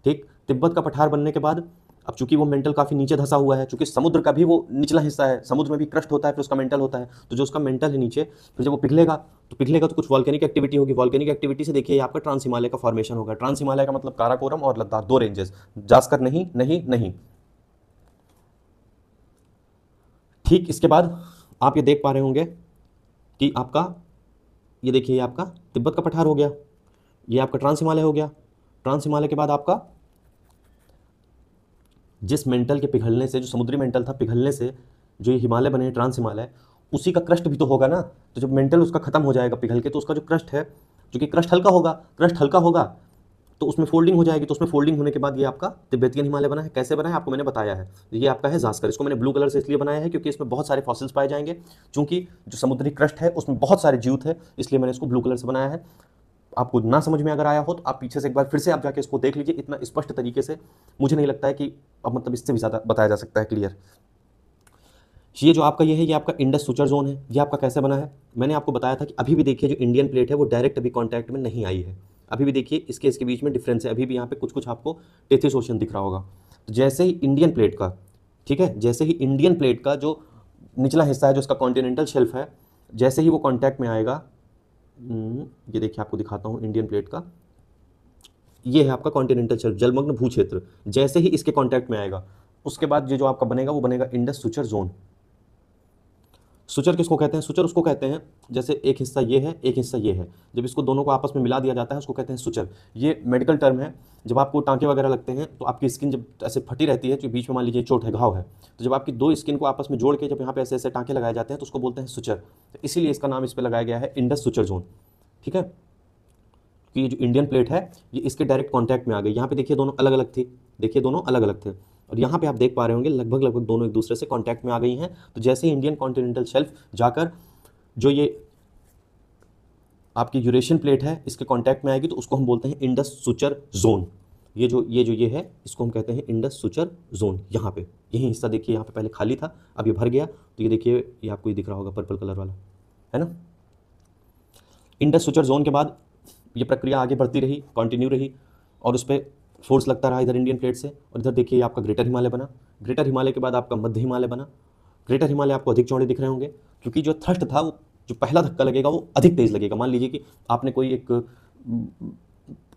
ठीक, तिब्बत का पठार बनने के बाद अब चूंकि वो मेंटल काफ़ी नीचे धंसा हुआ है, चूंकि समुद्र का भी वो निचला हिस्सा है, समुद्र में भी क्रस्ट होता है, फिर उसका मेंटल होता है, तो जो उसका मेंटल है नीचे, फिर जब वो पिघलेगा तो कुछ वॉल्केनिक एक्टिविटी होगी। वॉल्केनिक एक्टिविटी से देखिए आपका ट्रांस हिमालय का फॉर्मेशन होगा। ट्रांस हिमालय का मतलब काराकोरम और लद्दाख, 2 रेंजेस, जास्कर नहीं नहीं नहीं। ठीक, इसके बाद आप ये देख पा रहे होंगे कि आपका ये देखिए, ये आपका तिब्बत का पठार हो गया, ये आपका ट्रांस हिमालय हो गया। ट्रांस हिमालय के बाद आपका जिस मेंटल के पिघलने से, जो समुद्री मेंटल था पिघलने से जो ये हिमालय बने ट्रांस हिमालय, उसी का क्रस्ट भी तो होगा ना। तो जब मेंटल उसका खत्म हो जाएगा पिघल के, तो उसका जो क्रस्ट है, जो कि क्रस्ट हल्का होगा तो उसमें फोल्डिंग हो जाएगी। तो उसमें फोल्डिंग होने के बाद ये आपका तिब्बतियन हिमालय बना है। कैसे बना है आपको मैंने बताया है। ये आपका है जास्कर। इसको मैंने ब्लू कलर से इसलिए बनाया है क्योंकि इसमें बहुत सारे फॉसिल्स पाए जाएंगे, चूंकि जो समुद्री क्रस्ट है उसमें बहुत सारे जीव थे, इसलिए मैंने इसको ब्लू कलर से बनाया है। आपको ना समझ में अगर आया हो तो आप पीछे से एक बार फिर से आप जाके इसको देख लीजिए। इतना स्पष्ट तरीके से मुझे नहीं लगता है कि अब मतलब इससे भी ज़्यादा बताया जा सकता है क्लियर। ये जो आपका ये है, ये आपका इंडस सुचर जोन है। ये आपका कैसे बना है, मैंने आपको बताया था कि अभी भी देखिए जो इंडियन प्लेट है वो डायरेक्ट अभी कांटेक्ट में नहीं आई है। अभी भी देखिए इसके बीच में डिफरेंस है। अभी भी यहाँ पे कुछ कुछ आपको टेथिस ओशन दिख रहा होगा। तो जैसे ही इंडियन प्लेट का, ठीक है, जैसे ही इंडियन प्लेट का जो निचला हिस्सा है, जो उसका कॉन्टिनेंटल शेल्फ है, जैसे ही वो कॉन्टैक्ट में आएगा, ये देखिए आपको दिखाता हूँ इंडियन प्लेट का, ये है आपका कॉन्टिनेंटल शेल्फ, जलमग्न भू क्षेत्र। जैसे ही इसके कॉन्टैक्ट में आएगा, उसके बाद ये जो आपका बनेगा वो बनेगा इंडस सुचर जोन। सुचर किसको कहते हैं, सुचर उसको कहते हैं जैसे एक हिस्सा ये है, एक हिस्सा ये है, जब इसको दोनों को आपस में मिला दिया जाता है उसको कहते हैं सुचर। ये मेडिकल टर्म है। जब आपको टांके वगैरह लगते हैं तो आपकी स्किन जब ऐसे फटी रहती है, जो बीच में मान लीजिए चोट है, घाव है, तो जब आपकी 2 स्किन को आपस में जोड़ के जब यहाँ पे ऐसे ऐसे टांके लगाए जाते हैं तो उसको बोलते हैं सुचर। तो इसीलिए इसका नाम इस पर लगाया गया है इंडस सुचर जोन। ठीक है, कि ये जो इंडियन प्लेट है ये इसके डायरेक्ट कांटेक्ट में आ गई। यहाँ पे देखिए दोनों अलग अलग थी, देखिए दोनों अलग अलग थे, और यहाँ पे आप देख पा रहे होंगे लगभग दोनों एक दूसरे से कांटेक्ट में आ गई हैं। तो जैसे ही इंडियन कॉन्टिनेंटल शेल्फ जाकर जो ये आपकी यूरेशियन प्लेट है इसके कांटेक्ट में आएगी तो उसको हम बोलते हैं इंडस सुचर जोन। ये है, इसको हम कहते हैं इंडस सुचर जोन। यहाँ पे यही हिस्सा देखिए, यहाँ पे पहले खाली था, अब ये भर गया। तो ये देखिए, ये आपको ये दिख रहा होगा पर्पल कलर वाला, है ना। इंडस सुचर जोन के बाद ये प्रक्रिया आगे बढ़ती रही, कंटिन्यू रही, और उस पर फोर्स लगता रहा इधर इंडियन प्लेट से। और इधर देखिए आपका ग्रेटर हिमालय बना। ग्रेटर हिमालय के बाद आपका मध्य हिमालय बना। ग्रेटर हिमालय आपको अधिक चौड़े दिख रहे होंगे क्योंकि जो थ्रस्ट था, वो जो पहला धक्का लगेगा वो अधिक तेज लगेगा। मान लीजिए कि आपने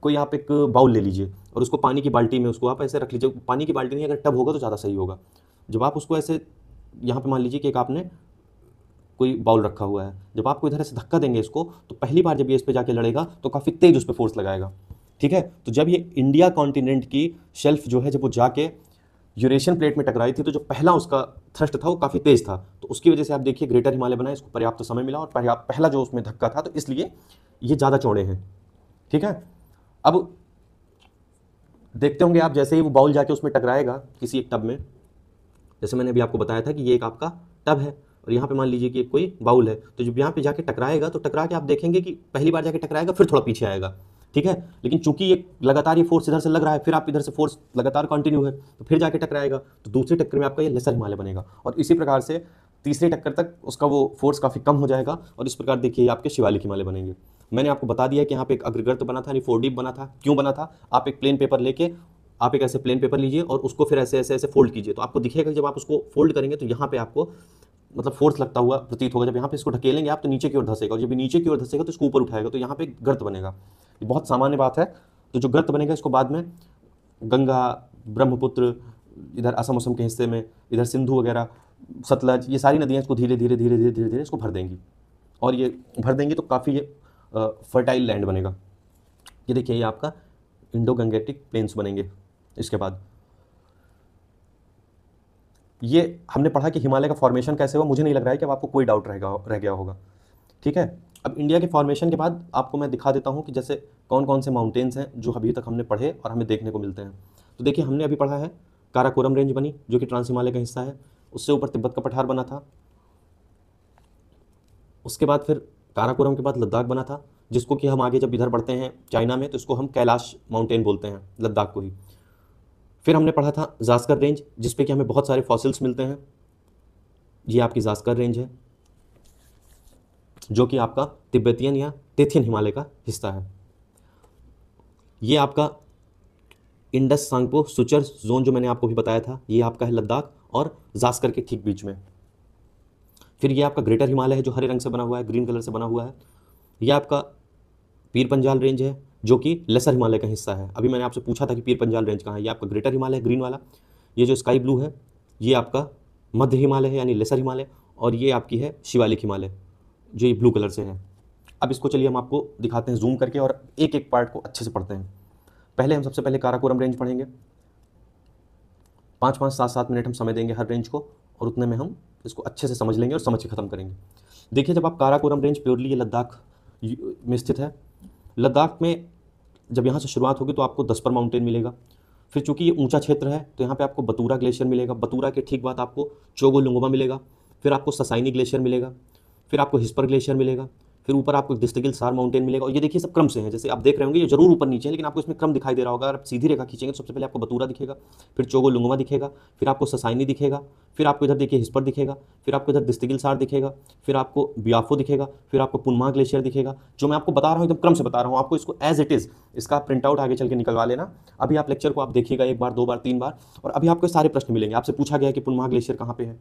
कोई आप एक बाउल ले लीजिए और उसको पानी की बाल्टी में उसको आप ऐसे रख लीजिए। पानी की बाल्टी नहीं, अगर टब होगा तो ज़्यादा सही होगा। जब आप उसको ऐसे यहाँ पे मान लीजिए कि एक आपने कोई बाउल रखा हुआ है, जब आपको इधर से धक्का देंगे इसको, तो पहली बार जब ये इस पे जाके लड़ेगा तो काफ़ी तेज उस पर फोर्स लगाएगा। ठीक है, तो जब ये इंडिया कॉन्टिनेंट की शेल्फ जो है, जब वो जाके यूरेशियन प्लेट में टकराई थी, तो जो पहला उसका थ्रस्ट था वो काफ़ी तेज था, तो उसकी वजह से आप देखिए ग्रेटर हिमालय बना, इसको पर्याप्त समय मिला और पहला जो उसमें धक्का था, तो इसलिए ये ज़्यादा चौड़े हैं। ठीक है, अब देखते होंगे आप, जैसे ही वो बाउल जाके उसमें टकराएगा किसी एक टब में, जैसे मैंने अभी आपको बताया था कि ये एक आपका टब है और यहाँ पे मान लीजिए कि कोई बाउल है, तो जब यहाँ पे जाके टकराएगा तो टकरा के आप देखेंगे कि पहली बार जाके टकराएगा, फिर थोड़ा पीछे आएगा। ठीक है, लेकिन चूंकि ये लगातार ये फोर्स इधर से लग रहा है, फिर आप इधर से फोर्स लगातार कंटिन्यू है, तो फिर जाके टकराएगा, तो दूसरे टक्कर में आपका ये लेसर हिमालय बनेगा, और इसी प्रकार से तीसरे टक्कर तक उसका वो फोर्स काफ़ी कम हो जाएगा, और इस प्रकार देखिए आपके शिवालिक हिमालय बनेंगे। मैंने आपको बता दिया कि यहाँ पे एक अग्रगर्त बना था, यानी 4 बना था। क्यों बना था, आप एक प्लेन पेपर लेके आप एक ऐसे प्लेन पेपर लीजिए और उसको फिर ऐसे ऐसे ऐसे फोल्ड कीजिए, तो आपको दिखेगा जब आप उसको फोल्ड करेंगे तो यहाँ पे आपको मतलब फोर्स लगता हुआ प्रतीत होगा। जब यहाँ पे इसको ढकेलेंगे आप तो नीचे की ओर धंसेगा, और जब नीचे की ओर धंसेगा तो इसको ऊपर उठाएगा, तो यहाँ पे गर्त बनेगा। ये बहुत सामान्य बात है। तो जो गर्त बनेगा इसको बाद में गंगा, ब्रह्मपुत्र, इधर असम असम के हिस्से में, इधर सिंधु वगैरह, सतलज, ये सारी नदियाँ इसको धीरे धीरे धीरे धीरे धीरे धीरे इसको भर देंगी, और ये भर देंगी तो काफ़ी ये फर्टाइल लैंड बनेगा। ये देखिए ये आपका इंडो गंगेटिक प्लेन्स बनेंगे। इसके बाद ये हमने पढ़ा कि हिमालय का फॉर्मेशन कैसे हुआ। मुझे नहीं लग रहा है कि अब आपको कोई डाउट रह गया होगा। ठीक है, अब इंडिया के फॉर्मेशन के बाद आपको मैं दिखा देता हूँ कि जैसे कौन कौन से माउंटेन्स हैं जो अभी तक हमने पढ़े और हमें देखने को मिलते हैं। तो देखिए, हमने अभी पढ़ा है काराकोरम रेंज बनी, जो कि ट्रांस हिमालय का हिस्सा है। उससे ऊपर तिब्बत का पठार बना था। उसके बाद फिर काराकोरम के बाद लद्दाख बना था, जिसको कि हम आगे जब इधर बढ़ते हैं चाइना में तो इसको हम कैलाश माउंटेन बोलते हैं, लद्दाख को ही। फिर हमने पढ़ा था जास्कर रेंज, जिसपे कि हमें बहुत सारे फॉसिल्स मिलते हैं। ये आपकी जास्कर रेंज है, जो कि आपका तिब्बतियन या तेथियन हिमालय का हिस्सा है। ये आपका इंडस सांगपो सुचर जोन जो मैंने आपको भी बताया था, ये आपका है लद्दाख और जास्कर के ठीक बीच में। फिर ये आपका ग्रेटर हिमालय है, जो हरे रंग से बना हुआ है, ग्रीन कलर से बना हुआ है। ये आपका पीर पंजाल रेंज है, जो कि लेसर हिमालय का हिस्सा है। अभी मैंने आपसे पूछा था कि पीर पंजाल रेंज कहाँ है। ये आपका ग्रेटर हिमालय है, ग्रीन वाला। ये जो स्काई ब्लू है, ये आपका मध्य हिमालय है, यानी लेसर हिमालय। और ये आपकी है शिवालिक हिमालय, जो ये ब्लू कलर से है। अब इसको चलिए हम आपको दिखाते हैं जूम करके और एक एक पार्ट को अच्छे से पढ़ते हैं। पहले हम सबसे पहले काराकोरम रेंज पढ़ेंगे। 5-5, 7-7 मिनट हम समय देंगे हर रेंज को, और उतने में हम इसको अच्छे से समझ लेंगे और समझ के ख़त्म करेंगे। देखिए, जब आप काराकोरम रेंज प्योरली ये लद्दाख में स्थित है। लद्दाख में जब यहाँ से शुरुआत होगी तो आपको दसपर माउंटेन मिलेगा। फिर चूंकि ये ऊंचा क्षेत्र है तो यहाँ पे आपको बतूरा ग्लेशियर मिलेगा। बतूरा के ठीक बाद आपको चोगोलुंगमा मिलेगा। फिर आपको ससाइनी ग्लेशियर मिलेगा। फिर आपको हिस्पर ग्लेशियर मिलेगा। फिर ऊपर आपको दिस्तगिल सार माउंटेन मिलेगा। और ये देखिए सब क्रम से हैं, जैसे आप देख रहे होंगे ये जरूर ऊपर नीचे है, लेकिन आपको इसमें क्रम दिखाई दे रहा होगा। अगर आप सीधी रेखा खींचेंगे तो सबसे पहले आपको बतूरा दिखेगा, फिर चोगोलुंगमा दिखेगा, फिर आपको ससाइनी दिखेगा, फिर आपको इधर देखिए हिस्पर दिखेगा, फिर आपको इधर दिस्तगिल सार दिखेगा, फिर आपको बियाफो दिखेगा, फिर आपको पुनमा ग्लेशियर दिखेगा। जो मैं आपको बता रहा हूँ एकदम क्रम से बता रहा हूँ, आपको इसको एज इट इज़ इसका प्रिंट आउट आगे चल के निकलवा लेना। अभी आप लेक्चर को आप देखिएगा 1 बार, 2 बार, 3 बार, और अभी आपको सारे प्रश्न मिलेंगे। आपसे पूछा गया कि पुनमा ग्लेशियर कहाँ पे है,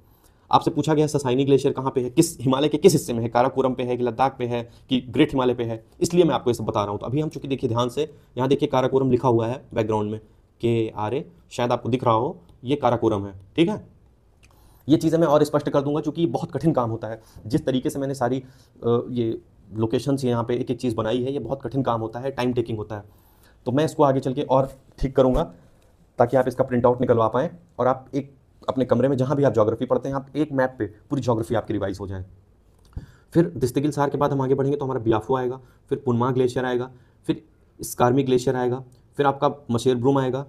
आपसे पूछा गया ससाइनी ग्लेशियर कहाँ पे है, किस हिमालय के किस हिस्से में है, काराकोरम पे है कि लद्दाख पे है कि ग्रेट हिमालय पे है, इसलिए मैं आपको ये सब बता रहा हूँ। तो अभी हम चूंकि देखिए ध्यान से, यहाँ देखिए काराकोरम लिखा हुआ है बैकग्राउंड में, KRA, शायद आपको दिख रहा हो, ये काराकोरम है, ठीक है। ये चीज़ें मैं और स्पष्ट कर दूंगा, क्योंकि ये बहुत कठिन काम होता है। जिस तरीके से मैंने सारी ये लोकेशंस यहाँ पे एक एक चीज़ बनाई है, ये बहुत कठिन काम होता है, टाइम टेकिंग होता है। तो मैं इसको आगे चल के और ठीक करूँगा ताकि आप इसका प्रिंट आउट निकलवा पाएँ और आप एक अपने कमरे में जहाँ भी आप ज्योग्राफी पढ़ते हैं, आप एक मैप पे पूरी ज्योग्राफी आपकी रिवाइज हो जाए। फिर दिस्तगिल सार के बाद हम आगे बढ़ेंगे तो हमारा बियाफो आएगा, फिर पुनमा ग्लेशियर आएगा, फिर स्कारमी ग्लेशियर आएगा, फिर आपका मशेरब्रूम आएगा,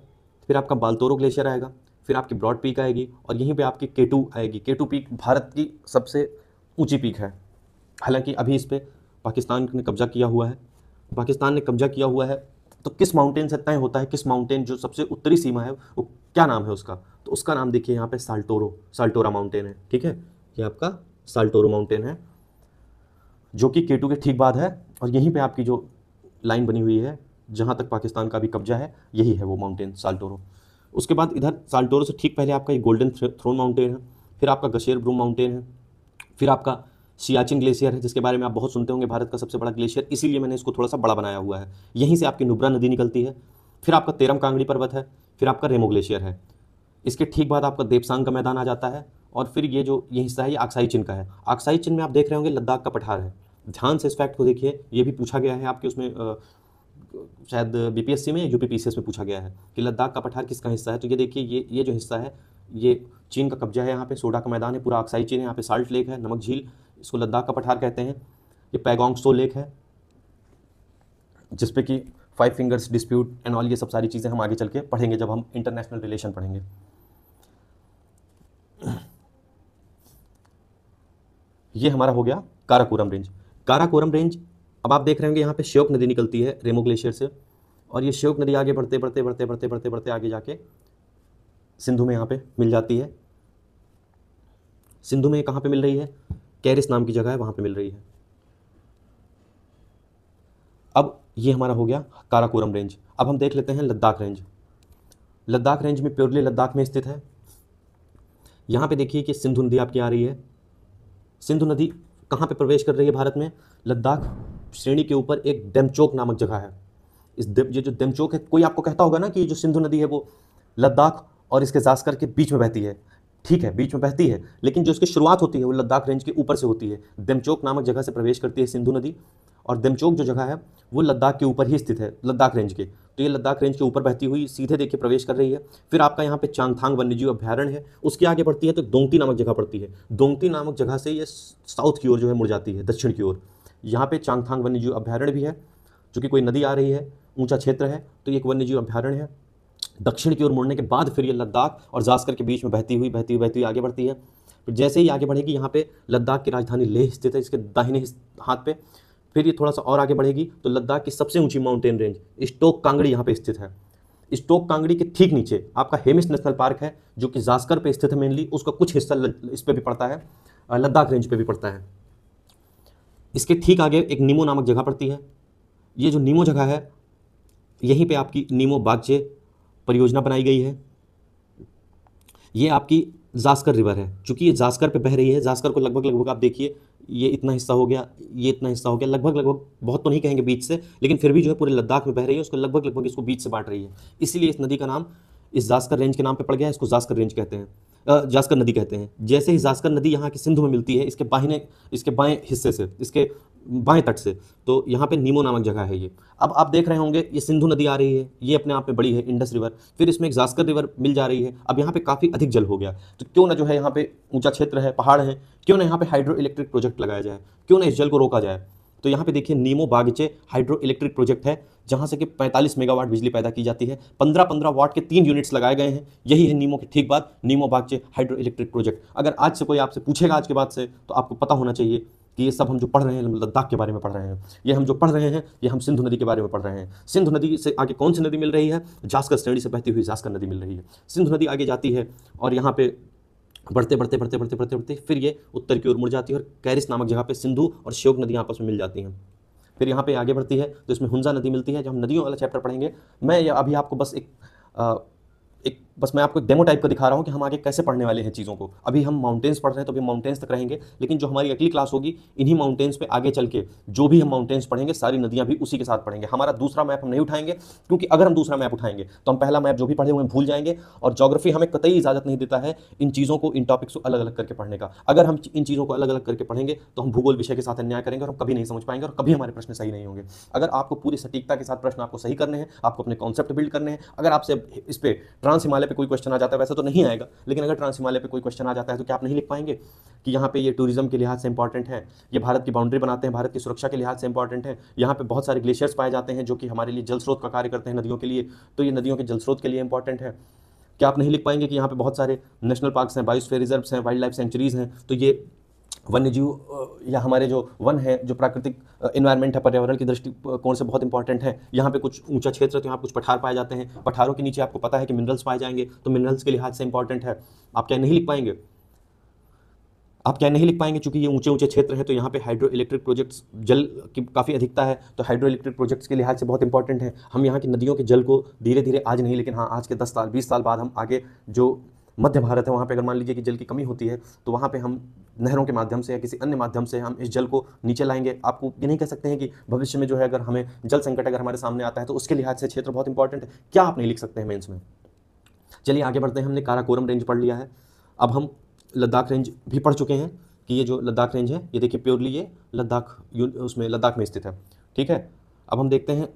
फिर आपका बाल्तोरो ग्लेशियर आएगा, फिर आपकी ब्रॉड पीक आएगी, और यहीं पे आपकी K2 आएगी। K2 पीक भारत की सबसे ऊंची पीक है। हालांकि अभी इस पर पाकिस्तान ने कब्जा किया हुआ है। पाकिस्तान ने कब्जा किया हुआ है तो किस माउंटेन से तय होता है, किस माउंटेन जो सबसे उत्तरी सीमा है वो क्या नाम है उसका, तो उसका नाम देखिए यहाँ पे साल्टोरा माउंटेन है, ठीक है। ये आपका साल्टोरो माउंटेन है, जो कि K2 के ठीक बाद है, और यहीं पे आपकी जो लाइन बनी हुई है जहाँ तक पाकिस्तान का भी कब्जा है, यही है वो माउंटेन साल्टोरो। उसके बाद इधर साल्टोरो से ठीक पहले आपका ये गोल्डन थ्रोन माउंटेन है, फिर आपका गशेरब्रूम माउंटेन है, फिर आपका सियाचिन ग्लेशियर है, जिसके बारे में आप बहुत सुनते होंगे, भारत का सबसे बड़ा ग्लेशियर, इसीलिए मैंने इसको थोड़ा सा बड़ा बनाया हुआ है। यहीं से आपकी नुब्रा नदी निकलती है। फिर आपका तेरम कांगड़ी पर्वत है, फिर आपका रेमो ग्लेशियर है। इसके ठीक बाद आपका देपसांग का मैदान आ जाता है, और फिर ये जो ये हिस्सा है ये अक्साई चिन का है। अक्साई चिन में आप देख रहे होंगे लद्दाख का पठार है। ध्यान से इस फैक्ट को देखिए, ये भी पूछा गया है आपके उसमें शायद BPSC में, UPPCS में पूछा गया है कि लद्दाख का पठार किसका हिस्सा है। तो ये देखिए, ये जो हिस्सा है ये चीन का कब्जा है। यहाँ पे सोडा का मैदान है, पूरा अक्साई चीन है, यहाँ पे साल्ट लेक है, नमक झील, इसको लद्दाख का पठार कहते हैं। ये पैगोंग त्सो लेक है, जिसपे कि 5 फिंगर्स डिस्प्यूट एंड ऑल, ये सब सारी चीज़ें हम आगे चल के पढ़ेंगे जब हम इंटरनेशनल रिलेशन पढ़ेंगे। ये हमारा हो गया काराकोरम रेंज। काराकोरम रेंज, अब आप देख रहे होंगे यहाँ पे श्योक नदी निकलती है रेमो ग्लेशियर से, और ये श्योक नदी आगे बढ़ते बढ़ते बढ़ते बढ़ते बढ़ते बढ़ते आगे जाके सिंधु में यहाँ पे मिल जाती है। सिंधु में कहाँ पे मिल रही है, कैरिस नाम की जगह है, वहाँ पे मिल रही है। अब ये हमारा हो गया काराकोरम रेंज। अब हम देख लेते हैं लद्दाख रेंज। लद्दाख रेंज में प्योरली लद्दाख में स्थित है। यहाँ पे देखिए कि सिंधु नदी आपकी आ रही है। सिंधु नदी कहाँ पे प्रवेश कर रही है भारत में, लद्दाख श्रेणी के ऊपर एक डेमचोक नामक जगह है। ये जो डेमचोक है, कोई आपको कहता होगा ना कि जो सिंधु नदी है वो लद्दाख और इसके जास्कर के बीच में बहती है। ठीक है, बीच में बहती है, लेकिन जो इसकी शुरुआत होती है वो लद्दाख रेंज के ऊपर से होती है। डेमचोक नामक जगह से प्रवेश करती है सिंधु नदी, और डेमचोक जो जगह है वो लद्दाख के ऊपर ही स्थित है, लद्दाख रेंज के। तो ये लद्दाख रेंज के ऊपर बहती हुई सीधे देखिए प्रवेश कर रही है। फिर आपका यहाँ पे चांगथांग वन्यजीव अभ्यारण्य है, उसके आगे बढ़ती है तो दोंगती नामक जगह पड़ती है। दोंगती नामक जगह से ये साउथ की ओर जो है मुड़ जाती है, दक्षिण की ओर। यहाँ पे चांगथांग वन्यजीव अभ्यारण्य भी है, जो कि कोई नदी आ रही है, ऊंचा क्षेत्र है, तो ये एक वन्यजीव अभ्यारण्य है। दक्षिण की ओर मुड़ने के बाद फिर ये लद्दाख और जास्कर के बीच में बहती हुई आगे बढ़ती है। फिर जैसे ही आगे बढ़ेगी, यहाँ पे लद्दाख की राजधानी लेह स्थित है, इसके दाहिने हाथ पे। फिर ये थोड़ा सा और आगे बढ़ेगी तो लद्दाख की सबसे ऊंची माउंटेन रेंज स्टोक कांगड़ी यहाँ पे स्थित है। स्टोक कांगड़ी के ठीक नीचे आपका हेमिस नेशनल पार्क है, जो कि जास्कर पे स्थित है मेनली, उसका कुछ हिस्सा इस पे भी पड़ता है, लद्दाख रेंज पे भी पड़ता है। इसके ठीक आगे एक नीमो नामक जगह पड़ती है। ये जो नीमो जगह है, यहीं पे आपकी नीमो बागचे परियोजना बनाई गई है। ये आपकी जास्कर रिवर है, चूंकि ये जास्कर पे बह रही है। जास्कर को लगभग आप देखिए, ये इतना हिस्सा हो गया, ये इतना हिस्सा हो गया, लगभग बहुत तो नहीं कहेंगे बीच से, लेकिन फिर भी जो है पूरे लद्दाख में बह रही है, उसको लगभग इसको बीच से बांट रही है। इसीलिए इस नदी का नाम इस जास्कर रेंज के नाम पे पड़ गया है, इसको जास्कर रेंज कहते हैं, जास्कर नदी कहते हैं। जैसे ही जास्कर नदी यहाँ की सिंधु में मिलती है, इसके बाएं हिस्से से, इसके बाएं तट से, तो यहाँ पे नीमो नामक जगह है ये। अब आप देख रहे होंगे ये सिंधु नदी आ रही है, ये अपने आप में बड़ी है, इंडस रिवर, फिर इसमें एक जास्कर रिवर मिल जा रही है। अब यहाँ पे काफ़ी अधिक जल हो गया, तो क्यों ना जो है यहाँ पे ऊंचा क्षेत्र है, पहाड़ है, क्यों ना यहाँ पे हाइड्रो इलेक्ट्रिक प्रोजेक्ट लगाया जाए, क्यों ना इस जल को रोका जाए। तो यहाँ पे देखिए नीमो बागचे हाइड्रो इलेक्ट्रिक प्रोजेक्ट है, जहाँ से कि 45 मेगावाट बिजली पैदा की जाती है। 15-15 वाट के 3 यूनिट्स लगाए गए हैं। यही है नीमो के ठीक बाद नीमो बागचे हाइड्रो इलेक्ट्रिक प्रोजेक्ट। अगर आज से कोई आपसे पूछेगा आज के बाद से, तो आपको पता होना चाहिए कि ये सब हम जो पढ़ रहे हैं लद्दाख के बारे में पढ़ रहे हैं, ये हम जो पढ़ रहे हैं ये हम सिंधु नदी के बारे में पढ़ रहे हैं। सिंधु नदी से आगे कौन सी नदी मिल रही है? जास्कर श्रेणी से बहती हुई जास्कर नदी मिल रही है। सिंधु नदी आगे जाती है और यहाँ पे बढ़ते फिर ये उत्तर की ओर मुड़ जाती है और कैरिस नामक जगह पे सिंधु और श्योक नदी आपस में मिल जाती हैं। फिर यहाँ पे आगे बढ़ती है तो इसमें हुंजा नदी मिलती है। जब हम नदियों वाला चैप्टर पढ़ेंगे, मैं अभी आपको बस मैं आपको डेमो टाइप का दिखा रहा हूँ कि हम आगे कैसे पढ़ने वाले हैं चीज़ों को। अभी हम माउंटेन्स पढ़ रहे हैं तो अभी माउंटेन्स तक रहेंगे, लेकिन जो हमारी अगली क्लास होगी इन्हीं माउंटेन्स पे आगे चल के जो भी हम माउंटेन्स पढ़ेंगे सारी नदियाँ भी उसी के साथ पढ़ेंगे। हमारा दूसरा मैप हम नहीं उठाएंगे, क्योंकि अगर हम दूसरा मैप उठाएंगे तो हम पहला मैप जो भी पढ़े हुए भूल जाएंगे, और ज्योग्राफी हमें कतई इजाज़त नहीं देता है इन चीज़ों को, इन टॉपिक्स को अलग अलग करके पढ़ने का। अगर हम इन चीज़ों को अलग अलग करके पढ़ेंगे तो हम भूगोल विषय के साथ अन्याय करेंगे और हम कभी नहीं समझ पाएंगे और कभी हमारे प्रश्न सही नहीं होंगे। अगर आपको पूरी सटीकता के साथ प्रश्न आपको सही करने हैं, आपको अपने कॉन्सेप्ट बिल्ड करने हैं। अगर आपसे इस पे ट्रांस हिमालय पे कोई क्वेश्चन आ जाता है, वैसे तो नहीं आएगा, लेकिन अगर ट्रांस हिमालय पे कोई क्वेश्चन आ जाता है तो क्या आप नहीं लिख पाएंगे कि यहाँ पे ये टूरिज्म के लिहाज से इंपॉर्टेंट है, ये भारत की बाउंड्री बनाते हैं, भारत की सुरक्षा के लिहाज से इंपॉर्टेंट है, यहाँ पे बहुत सारे ग्लेशियर्स पाए जाते हैं जो कि हमारे लिए जल स्रोत का कार्य करते हैं नदियों के लिए, तो ये नदियों के जल स्रोत के लिए इंपॉर्टेंट है। क्या आप नहीं लिख पाएंगे कि यहाँ पे बहुत सारे नेशनल पार्क्स हैं, बायोस्फीयर रिजर्व्स हैं, वाइल्ड लाइफ सेंचुरीज हैं, तो ये वन्य जीव या हमारे जो वन है, जो प्राकृतिक एनवायरनमेंट है, पर्यावरण की दृष्टिकोण से बहुत इंपॉर्टेंट है। यहाँ पे कुछ ऊंचा क्षेत्र है तो यहाँ कुछ पठार पाए जाते हैं, पठारों के नीचे आपको पता है कि मिनरल्स पाए जाएंगे, तो मिनरल्स के लिहाज से इंपॉर्टेंट है। आप क्या नहीं लिख पाएंगे? क्योंकि ये ऊंचे ऊंचे क्षेत्र हैं, तो यहाँ पे हाइड्रो इलेक्ट्रिक प्रोजेक्ट्स, जल की काफ़ी अधिकता है, तो हाइड्रो इलेक्ट्रिक प्रोजेक्ट्स के लिहाज से बहुत इंपॉर्टेंट है। हम यहाँ की नदियों के जल को धीरे धीरे, आज नहीं लेकिन हाँ आज के 10 साल 20 साल बाद हम आगे जो मध्य भारत है वहाँ पे अगर मान लीजिए कि जल की कमी होती है, तो वहाँ पे हम नहरों के माध्यम से या किसी अन्य माध्यम से हम इस जल को नीचे लाएंगे। आपको ये नहीं कह सकते हैं कि भविष्य में जो है अगर हमें जल संकट अगर हमारे सामने आता है तो उसके लिहाज से क्षेत्र बहुत इंपॉर्टेंट है। क्या आप नहीं लिख सकते हैं मेंस में? चलिए आगे बढ़ते हैं। हमने काराकोरम रेंज पढ़ लिया है, अब हम लद्दाख रेंज भी पढ़ चुके हैं कि ये जो लद्दाख रेंज है ये देखिए प्योरली ये लद्दाख में स्थित है। ठीक है, अब हम देखते हैं,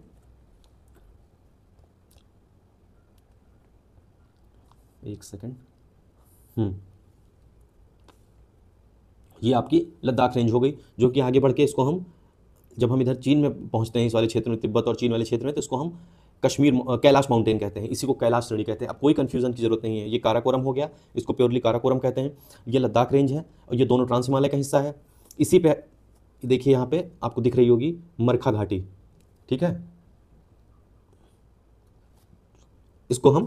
एक सेकेंड, ये आपकी लद्दाख रेंज हो गई, जो कि आगे बढ़ के इसको हम, जब हम इधर चीन में पहुंचते हैं, इस वाले क्षेत्र में, तिब्बत और चीन वाले क्षेत्र में, तो इसको हम कैलाश माउंटेन कहते हैं, इसी को कैलाश श्रेणी कहते हैं। अब कोई कंफ्यूजन की जरूरत नहीं है, ये काराकोरम हो गया, इसको प्योरली काराकोरम कहते हैं। ये लद्दाख रेंज है और ये दोनों ट्रांस हिमालय का हिस्सा है। इसी पे देखिए यहाँ पे आपको दिख रही होगी मरखा घाटी। ठीक है, इसको हम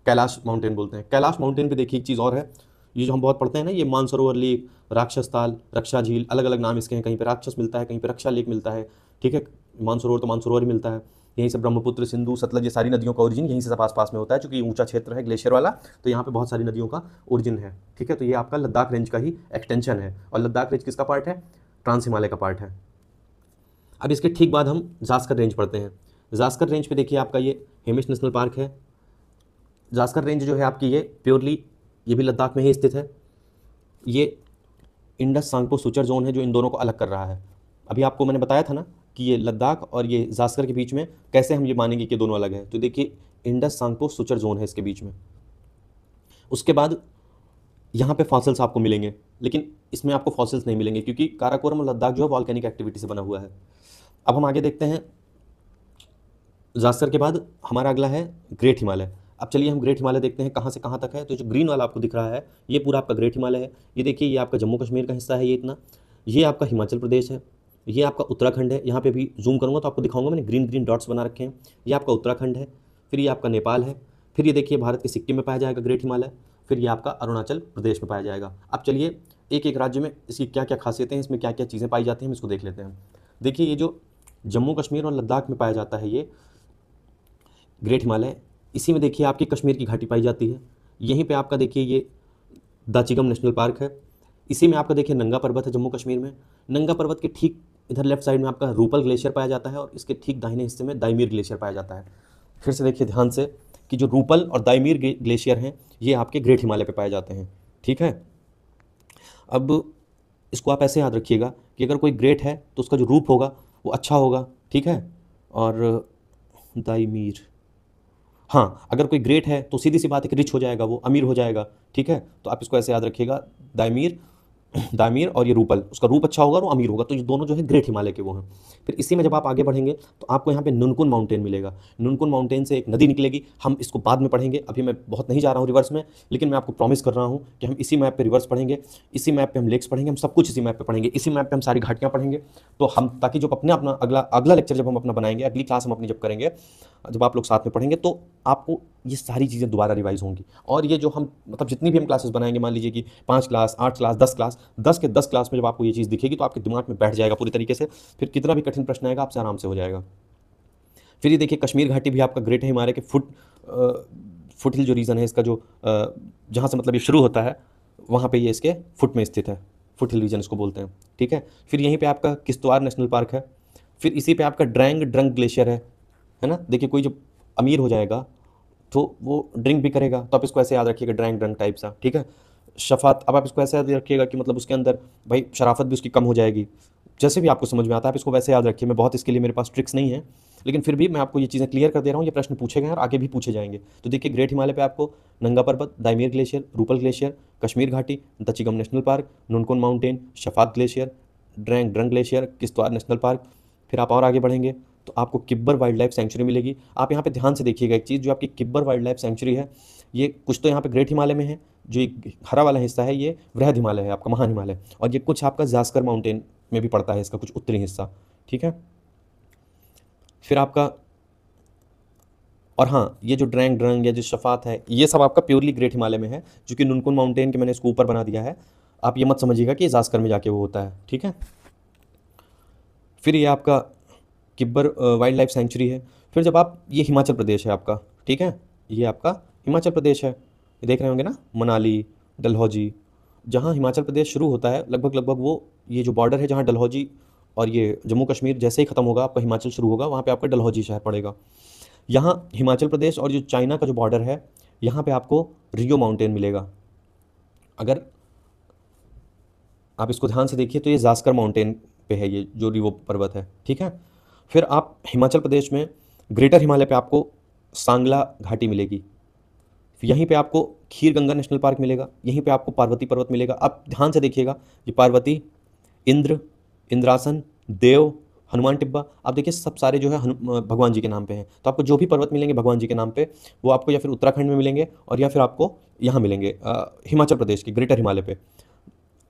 कैलाश माउंटेन बोलते हैं। कैलाश माउंटेन पे देखिए एक चीज़ और है, ये जो हम बहुत पढ़ते हैं ना, ये मानसरोवर लेक, राक्षस ताल, रक्षा झील, अलग अलग नाम इसके हैं। कहीं पे राक्षस मिलता है, कहीं पे रक्षा लेक मिलता है। ठीक है, मानसरोवर तो मानसरोवर ही मिलता है। यहीं से ब्रह्मपुत्र, सिंधु, सतलज, ये सारी नदियों का ओरिजिन यहीं से सब आसपास में होता है, चूँकि ऊंचा क्षेत्र है ग्लेशियर वाला, तो यहाँ पे बहुत सारी नदियों का ओरिजिन है। ठीक है, तो ये आपका लद्दाख रेंज का ही एक्सटेंशन है, और लद्दाख रेंज किसका पार्ट है? ट्रांस हिमालय का पार्ट है। अब इसके ठीक बाद हम जास्कर रेंज पढ़ते हैं। जास्कर रेंज पे देखिए आपका ये हेमिस नेशनल पार्क है। जास्कर रेंज जो है आपकी ये प्योरली, ये भी लद्दाख में ही स्थित है। ये इंडस सांगपो सुचर जोन है जो इन दोनों को अलग कर रहा है। अभी आपको मैंने बताया था ना कि ये लद्दाख और ये जास्कर के बीच में कैसे हम ये मानेंगे कि दोनों अलग है, तो देखिए इंडस सांगपो सुचर जोन है इसके बीच में। उसके बाद यहाँ पे फॉसिल्स आपको मिलेंगे, लेकिन इसमें आपको फॉसिल्स नहीं मिलेंगे क्योंकि काराकोरम और लद्दाख जो है वॉल्केनिक एक्टिविटी से बना हुआ है। अब हम आगे देखते हैं, जास्कर के बाद हमारा अगला है ग्रेट हिमालय। अब चलिए हम ग्रेट हिमालय देखते हैं कहाँ से कहाँ तक है। तो जो ग्रीन वाला आपको दिख रहा है ये पूरा आपका ग्रेट हिमालय है। ये देखिए ये आपका जम्मू कश्मीर का हिस्सा है, ये इतना, ये आपका हिमाचल प्रदेश है, ये आपका उत्तराखंड है। यहाँ पे भी जूम करूँगा तो आपको दिखाऊंगा, मैंने ग्रीन ग्रीन डॉट्स बना रखे हैं। ये आपका उत्तराखंड है, फिर ये आपका नेपाल है, फिर ये देखिए भारत के सिक्किम में पाया जाएगा ग्रेट हिमालय, फिर ये आपका अरुणाचल प्रदेश में पाया जाएगा। अब चलिए एक एक राज्य में इसकी क्या क्या खासियतें हैं, इसमें क्या क्या चीज़ें पाई जाती हैं, हम इसको देख लेते हैं। देखिए ये जो जम्मू कश्मीर और लद्दाख में पाया जाता है ये ग्रेट हिमालय, इसी में देखिए आपकी कश्मीर की घाटी पाई जाती है। यहीं पे आपका देखिए ये दाचिगम नेशनल पार्क है। इसी में आपका देखिए नंगा पर्वत है जम्मू कश्मीर में। नंगा पर्वत के ठीक इधर लेफ्ट साइड में आपका रूपल ग्लेशियर पाया जाता है और इसके ठीक दाहिने हिस्से में दाइमीर ग्लेशियर पाया जाता है। फिर से देखिए ध्यान से कि जो रूपल और दाइमीर ग्लेशियर हैं ये आपके ग्रेट हिमालय पे पाए जाते हैं। ठीक है, अब इसको आप ऐसे याद रखिएगा कि अगर कोई ग्रेट है तो उसका जो रूप होगा वो अच्छा होगा। ठीक है, और दाइमीर, हाँ, अगर कोई ग्रेट है तो सीधी सी बात है कि रिच हो जाएगा, वो अमीर हो जाएगा। ठीक है, तो आप इसको ऐसे याद रखिएगा, दाइमीर, दामिर और ये रूपल, उसका रूप अच्छा होगा वो अमीर होगा। तो ये दोनों जो है ग्रेट हिमालय के वो हैं। फिर इसी में जब आप आगे बढ़ेंगे तो आपको यहाँ पे नुनकुन माउंटेन मिलेगा। नुनकुन माउंटेन से एक नदी निकलेगी, हम इसको बाद में पढ़ेंगे, अभी मैं बहुत नहीं जा रहा हूँ रिवर्स में, लेकिन मैं आपको प्रॉमिस कर रहा हूँ कि हम इसी मैप पे रिवर्स पढ़ेंगे, इसी मैप पे हम लेक्स पढ़ेंगे, हम सब कुछ इसी मैप पे पढ़ेंगे, इसी मैप पे हम सारी घाटियाँ पढ़ेंगे। तो हम ताकि जब अपने अपना अगला अगला लेक्चर जब हम अपना बनाएंगे, अगली क्लास हम अपनी जब करेंगे, जब आप लोग साथ में पढ़ेंगे तो आपको ये सारी चीज़ें दोबारा रिवाइज होंगी। और ये जो हम मतलब जितनी भी हम क्लासेस बनाएंगे, मान लीजिए कि 5 क्लास, 8 क्लास, 10 क्लास, 10 के 10 क्लास में जब आपको ये चीज़ दिखेगी तो आपके दिमाग में बैठ जाएगा पूरी तरीके से। फिर कितना भी कठिन प्रश्न आएगा आपसे आराम से हो जाएगा। फिर ये देखिए कश्मीर घाटी भी आपका ग्रेट हिमालय के फुट हिल जो रीजन है इसका, जो जहाँ से मतलब ये शुरू होता है वहाँ पे ये इसके फुट में स्थित है, फुट हिल रीजन इसको बोलते हैं। ठीक है, फिर यहीं पे आपका किश्तवाड़ नेशनल पार्क है। फिर इसी पे आपका ड्रैंग ड्रंग ग्लेशियर है ना। देखिए कोई जब अमीर हो जाएगा तो वो ड्रिंक भी करेगा, तो आप इसको ऐसे याद रखिएगा, ड्रैंग ड्रंग टाइप सा। ठीक है, शफात, अब आप इसको ऐसे याद रखिएगा कि मतलब उसके अंदर भाई शराफत भी उसकी कम हो जाएगी। जैसे भी आपको समझ में आता है आप इसको वैसे याद रखिए। मैं बहुत इसके लिए मेरे पास ट्रिक्स नहीं है, लेकिन फिर भी मैं आपको ये चीज़ें क्लियर कर दे रहा हूँ। ये प्रश्न पूछे गए हैं और आगे भी पूछे जाएंगे। तो देखिए ग्रेट हिमालय पे आपको नंगा पर्वत, दाइमीर ग्लेशियर, रूपल ग्लेशियर, कश्मीर घाटी, Dachigam national park, Nun Kun mountain, Shafat glacier, Drang Drung glacier, Kishtwar national park. फिर आप और आगे बढ़ेंगे तो आपको किब्बर वाइल्ड लाइफ सेंचुरी मिलेगी। आप यहाँ पे ध्यान से देखिएगा एक चीज़, जो आपकी किब्बर वाइल्ड लाइफ सेंचुरी है ये कुछ तो यहाँ पे ग्रेट हिमालय में है, जो एक हरा वाला हिस्सा है ये वृहद हिमालय है आपका, महान हिमालय, और ये कुछ आपका जास्कर माउंटेन में भी पड़ता है इसका कुछ उत्तरी हिस्सा। ठीक है, फिर आपका, और हाँ, ये जो ड्रैंग ड्रंग या जो शफात है ये सब आपका प्योरली ग्रेट हिमालय में है, जो कि नुनकुन माउंटेन के मैंने इसको ऊपर बना दिया है। आप ये मत समझिएगा कि ये जास्कर में जाके वो होता है। ठीक है, फिर ये आपका किब्बर वाइल्ड लाइफ सेंचुरी है। फिर जब आप, ये हिमाचल प्रदेश है आपका, ठीक है, ये आपका हिमाचल प्रदेश है, ये देख रहे होंगे ना, मनाली, डलहौजी, जहाँ हिमाचल प्रदेश शुरू होता है लगभग लगभग वो ये जो बॉर्डर है जहाँ डलहौजी और ये जम्मू कश्मीर जैसे ही ख़त्म होगा आपका हिमाचल शुरू होगा, वहाँ पे आपका डलहौजी शहर पड़ेगा। यहाँ हिमाचल प्रदेश और जो चाइना का जो बॉर्डर है यहाँ पे आपको रियो माउंटेन मिलेगा। अगर आप इसको ध्यान से देखिए तो ये जास्कर माउंटेन पे है ये जो रियो पर्वत है। ठीक है, फिर आप हिमाचल प्रदेश में ग्रेटर हिमालय पे आपको सांगला घाटी मिलेगी, यहीं पे आपको खीर गंगा नेशनल पार्क मिलेगा, यहीं पे आपको पार्वती पर्वत मिलेगा। आप ध्यान से देखिएगा, ये पार्वती, इंद्र, इंद्रासन, देव, हनुमान टिब्बा, आप देखिए सब सारे जो है भगवान जी के नाम पे हैं। तो आपको जो भी पर्वत मिलेंगे भगवान जी के नाम पे, वो आपको या फिर उत्तराखंड में मिलेंगे और या फिर आपको यहाँ मिलेंगे हिमाचल प्रदेश के ग्रेटर हिमालय पे।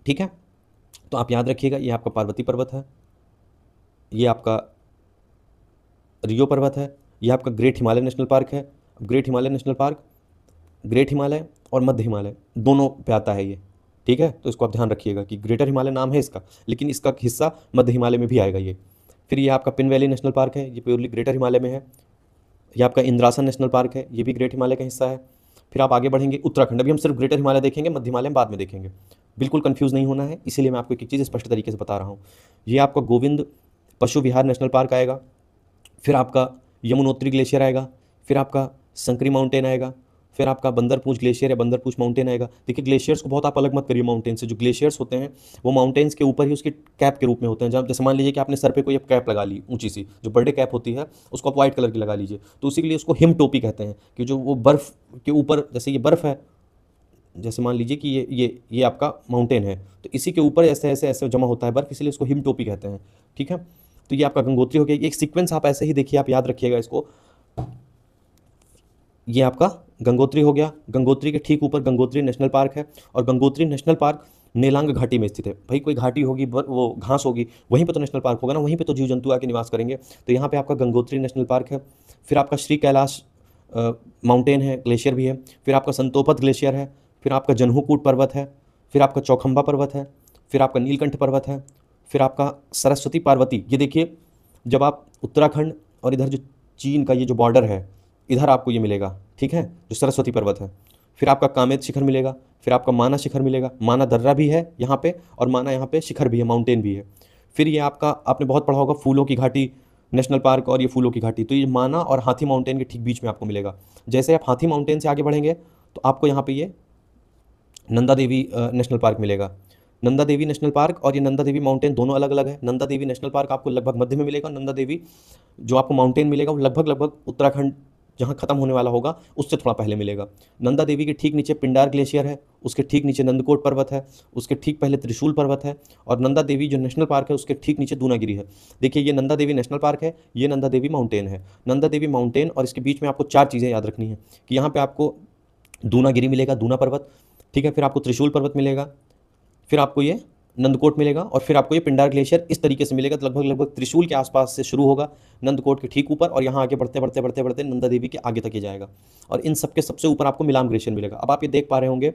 ठीक है, तो आप याद रखिएगा, ये आपका पार्वती पर्वत है, ये आपका रियो पर्वत है, ये आपका ग्रेट हिमालय नेशनल पार्क है। Great Himalaya national park great Himalaya और मध्य हिमालय दोनों पे आता है ये। ठीक है, तो इसको आप ध्यान रखिएगा कि ग्रेटर हिमालय नाम है इसका, लेकिन इसका हिस्सा मध्य हिमालय में भी आएगा ये। फिर ये आपका पिन वैली नेशनल पार्क है, ये प्योरली ग्रेटर हिमालय में है। ये आपका इंद्रासन नेशनल पार्क है, ये भी ग्रेट हिमालय का हिस्सा है। फिर आप आगे बढ़ेंगे उत्तराखंड, अभी हम सिर्फ ग्रेटर हिमालय देखेंगे, मध्य हिमालय बाद में देखेंगे। बिल्कुल कंफ्यूज नहीं होना है, इसीलिए मैं आपको एक चीज़ स्पष्ट तरीके से बता रहा हूँ। ये आपका गोविंद पशु विहार नेशनल पार्क आएगा, फिर आपका यमुनोत्री ग्लेशियर आएगा, फिर आपका संकरी माउंटेन आएगा, फिर आपका बंदरपूंछ ग्लेशियर या बंदरपूंछ माउंटेन आएगा। देखिए ग्लेशियर्स को बहुत आप अलग मत करिए माउंटेन से। जो ग्लेशियर्स होते हैं वो माउंटेन्स के ऊपर ही उसकी कैप के रूप में होते हैं। जब जैसे मान लीजिए कि आपने सर पे कोई कैप लगा ली ऊंची सी, जो बर्थडे कैप होती है उसको आप व्हाइट कलर की लगा लीजिए, तो उसी के लिए उसको हिम टोपी कहते हैं, कि जो वो बर्फ़ के ऊपर, जैसे ये बर्फ़ है जैसे मान लीजिए कि ये आपका माउंटेन है, तो इसी के ऊपर ऐसे ऐसे ऐसे जमा होता है बर्फ, इसलिए इसको हिमटोपी कहते हैं। ठीक है, तो ये आपका गंगोत्री हो गया। एक सीक्वेंस आप ऐसे ही देखिए, आप याद रखिएगा इसको। ये आपका गंगोत्री हो गया, गंगोत्री के ठीक ऊपर गंगोत्री नेशनल पार्क है, और गंगोत्री नेशनल पार्क नेलांग घाटी में स्थित है। भाई कोई घाटी होगी, वो घास होगी, वहीं पे तो नेशनल पार्क होगा ना, वहीं पे तो जीव जंतु आके निवास करेंगे। तो यहाँ पे आपका गंगोत्री नेशनल पार्क है। फिर आपका श्री कैलाश माउंटेन है, ग्लेशियर भी है। फिर आपका संतोपत ग्लेशियर है। फिर आपका जन्हूकूट पर्वत है। फिर आपका चौखंबा पर्वत है। फिर आपका नीलकंठ पर्वत है। फिर आपका सरस्वती पार्वती। ये देखिए, जब आप उत्तराखंड और इधर जो चीन का ये जो बॉर्डर है, इधर आपको ये मिलेगा। ठीक है, जो सरस्वती पर्वत है। फिर आपका कामेत शिखर मिलेगा। फिर आपका माना शिखर मिलेगा। माना दर्रा भी है यहाँ पे, और माना यहाँ पे शिखर भी है, माउंटेन भी है। फिर ये आपका, आपने बहुत पढ़ा होगा, फूलों की घाटी नेशनल पार्क और ये फूलों की घाटी। तो ये माना और हाथी माउंटेन के ठीक बीच में आपको मिलेगा। जैसे आप हाथी माउंटेन से आगे बढ़ेंगे तो आपको यहाँ पे ये नंदा देवी नेशनल पार्क मिलेगा। नंदा देवी नेशनल पार्क और ये नंदा देवी माउंटेन दोनों अलग अलग है। नंदा देवी नेशनल पार्क आपको लगभग मध्य में मिलेगा, नंदा देवी जो आपको माउंटेन मिलेगा वो लगभग उत्तराखंड जहाँ खत्म होने वाला होगा उससे थोड़ा पहले मिलेगा। नंदा देवी के ठीक नीचे पिंडार ग्लेशियर है, उसके ठीक नीचे नंदकोट पर्वत है, उसके ठीक पहले त्रिशूल पर्वत है, और नंदा देवी जो नेशनल पार्क है उसके ठीक नीचे दूनागिरी है। देखिए, ये नंदा देवी नेशनल पार्क है, ये नंदा देवी माउंटेन है। नंदा देवी माउंटेन और इसके बीच में आपको 4 चीज़ें याद रखनी है कि यहाँ पे आपको दूनागिरी मिलेगा, दूना पर्वत। ठीक है, फिर आपको त्रिशूल पर्वत मिलेगा, फिर आपको ये नंदकोट मिलेगा, और फिर आपको ये पिंडार ग्लेशियर इस तरीके से मिलेगा। तो लगभग त्रिशूल के आसपास से शुरू होगा, नंदकोट के ठीक ऊपर, और यहाँ आगे बढ़ते बढ़ते बढ़ते बढ़ते नंदा देवी के आगे तक ये जाएगा। और इन सबके सबसे ऊपर आपको मिलाम ग्लेशियर मिलेगा। अब आप ये देख पा रहे होंगे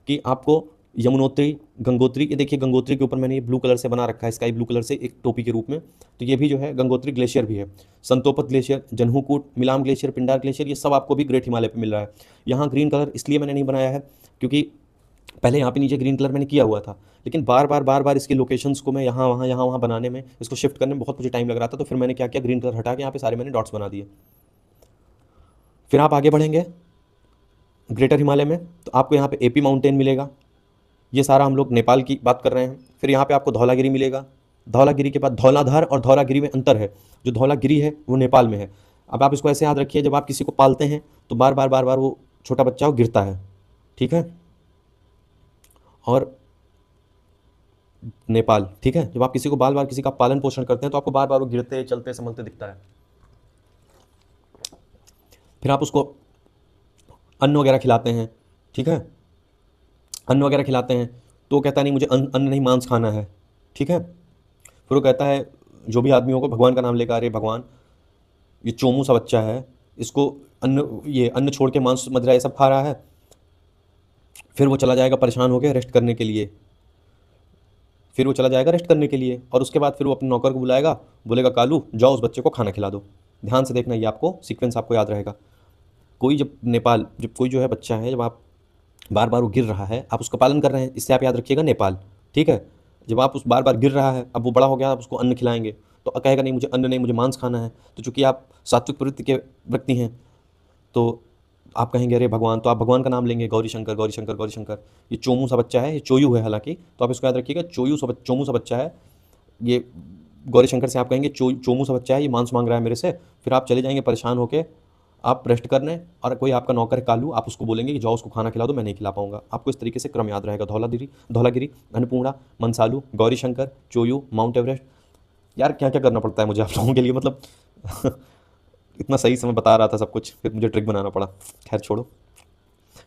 कि आपको यमुनोत्री, गंगोत्री, ये देखिए गंगोत्री के ऊपर मैंने ये ब्लू कलर से बना रखा है, स्काई ब्लू कलर से एक टोपी के रूप में। तो ये भी जो है गंगोत्री ग्लेशियर भी है। Satopanth glacier, Janhukut, Milam glacier, Pindar glacier, ये सब आपको भी ग्रेट हिमालय पे मिल रहा है। यहाँ ग्रीन कलर इसलिए मैंने नहीं बनाया है क्योंकि पहले यहाँ पे नीचे ग्रीन कलर मैंने किया हुआ था, लेकिन बार बार इसकी लोकेशंस को मैं यहाँ वहाँ बनाने में, इसको शिफ्ट करने में बहुत मुझे टाइम लग रहा था। तो फिर मैंने क्या किया, ग्रीन कलर हटा के यहाँ पे सारे मैंने डॉट्स बना दिए। फिर आप आगे बढ़ेंगे ग्रेटर हिमालय में, तो आपको यहाँ पे एपी माउंटेन मिलेगा। ये सारा हम लोग नेपाल की बात कर रहे हैं। फिर यहाँ पे आपको धौलागिरी मिलेगा। धौलागिरी के बाद धौलाधार और धौलागिरी में अंतर है। जो धौलागिरी है वो नेपाल में है। अब आप इसको ऐसे याद रखिए, जब आप किसी को पालते हैं तो बार बार वो छोटा बच्चा वो गिरता है। ठीक है, और नेपाल, ठीक है, जब आप किसी को बार बार किसी का पालन पोषण करते हैं तो आपको बार बार वो गिरते चलते संभलते दिखता है। फिर आप उसको अन्न वगैरह खिलाते हैं। ठीक है, अन्न वगैरह खिलाते हैं तो वो कहता नहीं मुझे अन्न नहीं मांस खाना है। ठीक है, फिर वो कहता है जो भी आदमी होगा भगवान का नाम लेकर, अरे भगवान ये चोमू सा बच्चा है, इसको अन्न छोड़ के मांस मदिरा ये सब खा रहा है। फिर वो चला जाएगा परेशान होकर रेस्ट करने के लिए। और उसके बाद फिर वो अपने नौकर को बुलाएगा, बोलेगा कालू जाओ उस बच्चे को खाना खिला दो। ध्यान से देखना, ये आपको सीक्वेंस आपको याद रहेगा। जब कोई जो है बच्चा है, जब आप बार बार वो गिर रहा है, आप उसका पालन कर रहे हैं, इससे आप याद रखिएगा नेपाल। ठीक है, जब आप उस बार गिर रहा है, अब वो बड़ा हो गया, आप उसको अन्न खिलाएंगे तो कहेगा नहीं मुझे अन्न नहीं, मुझे मांस खाना है। तो चूंकि आप सात्विक प्रवृत्ति के व्यक्ति हैं तो आप कहेंगे अरे भगवान, तो आप भगवान का नाम लेंगे, गौरी शंकर गौरी शंकर गौरी शंकर। ये चोमू सा बच्चा है, ये चोयू है हालांकि, तो आप इसको याद रखिएगा, चोमू सा बच्चा है ये। गौरी शंकर से आप कहेंगे चोमू सा बच्चा है, ये मांस मांग रहा है मेरे से। फिर आप चले जाएंगे परेशान होकर आप रेस्ट करने, और कोई आपका नौकर है कालू, आप उसको बोलेंगे कि जाओ उसको खाना खिला दो, मैं नहीं खिला पाऊंगा। आपको इस तरीके से क्रम याद रहेगा, धौलागिरी, अन्नपूर्णा, मनसालू, गौरी शंकर, चोयू, माउंट एवरेस्ट। यार क्या क्या करना पड़ता है मुझे आप लोगों के लिए, मतलब इतना सही से मैं बता रहा था सब कुछ, फिर मुझे ट्रिक बनाना पड़ा। खैर छोड़ो।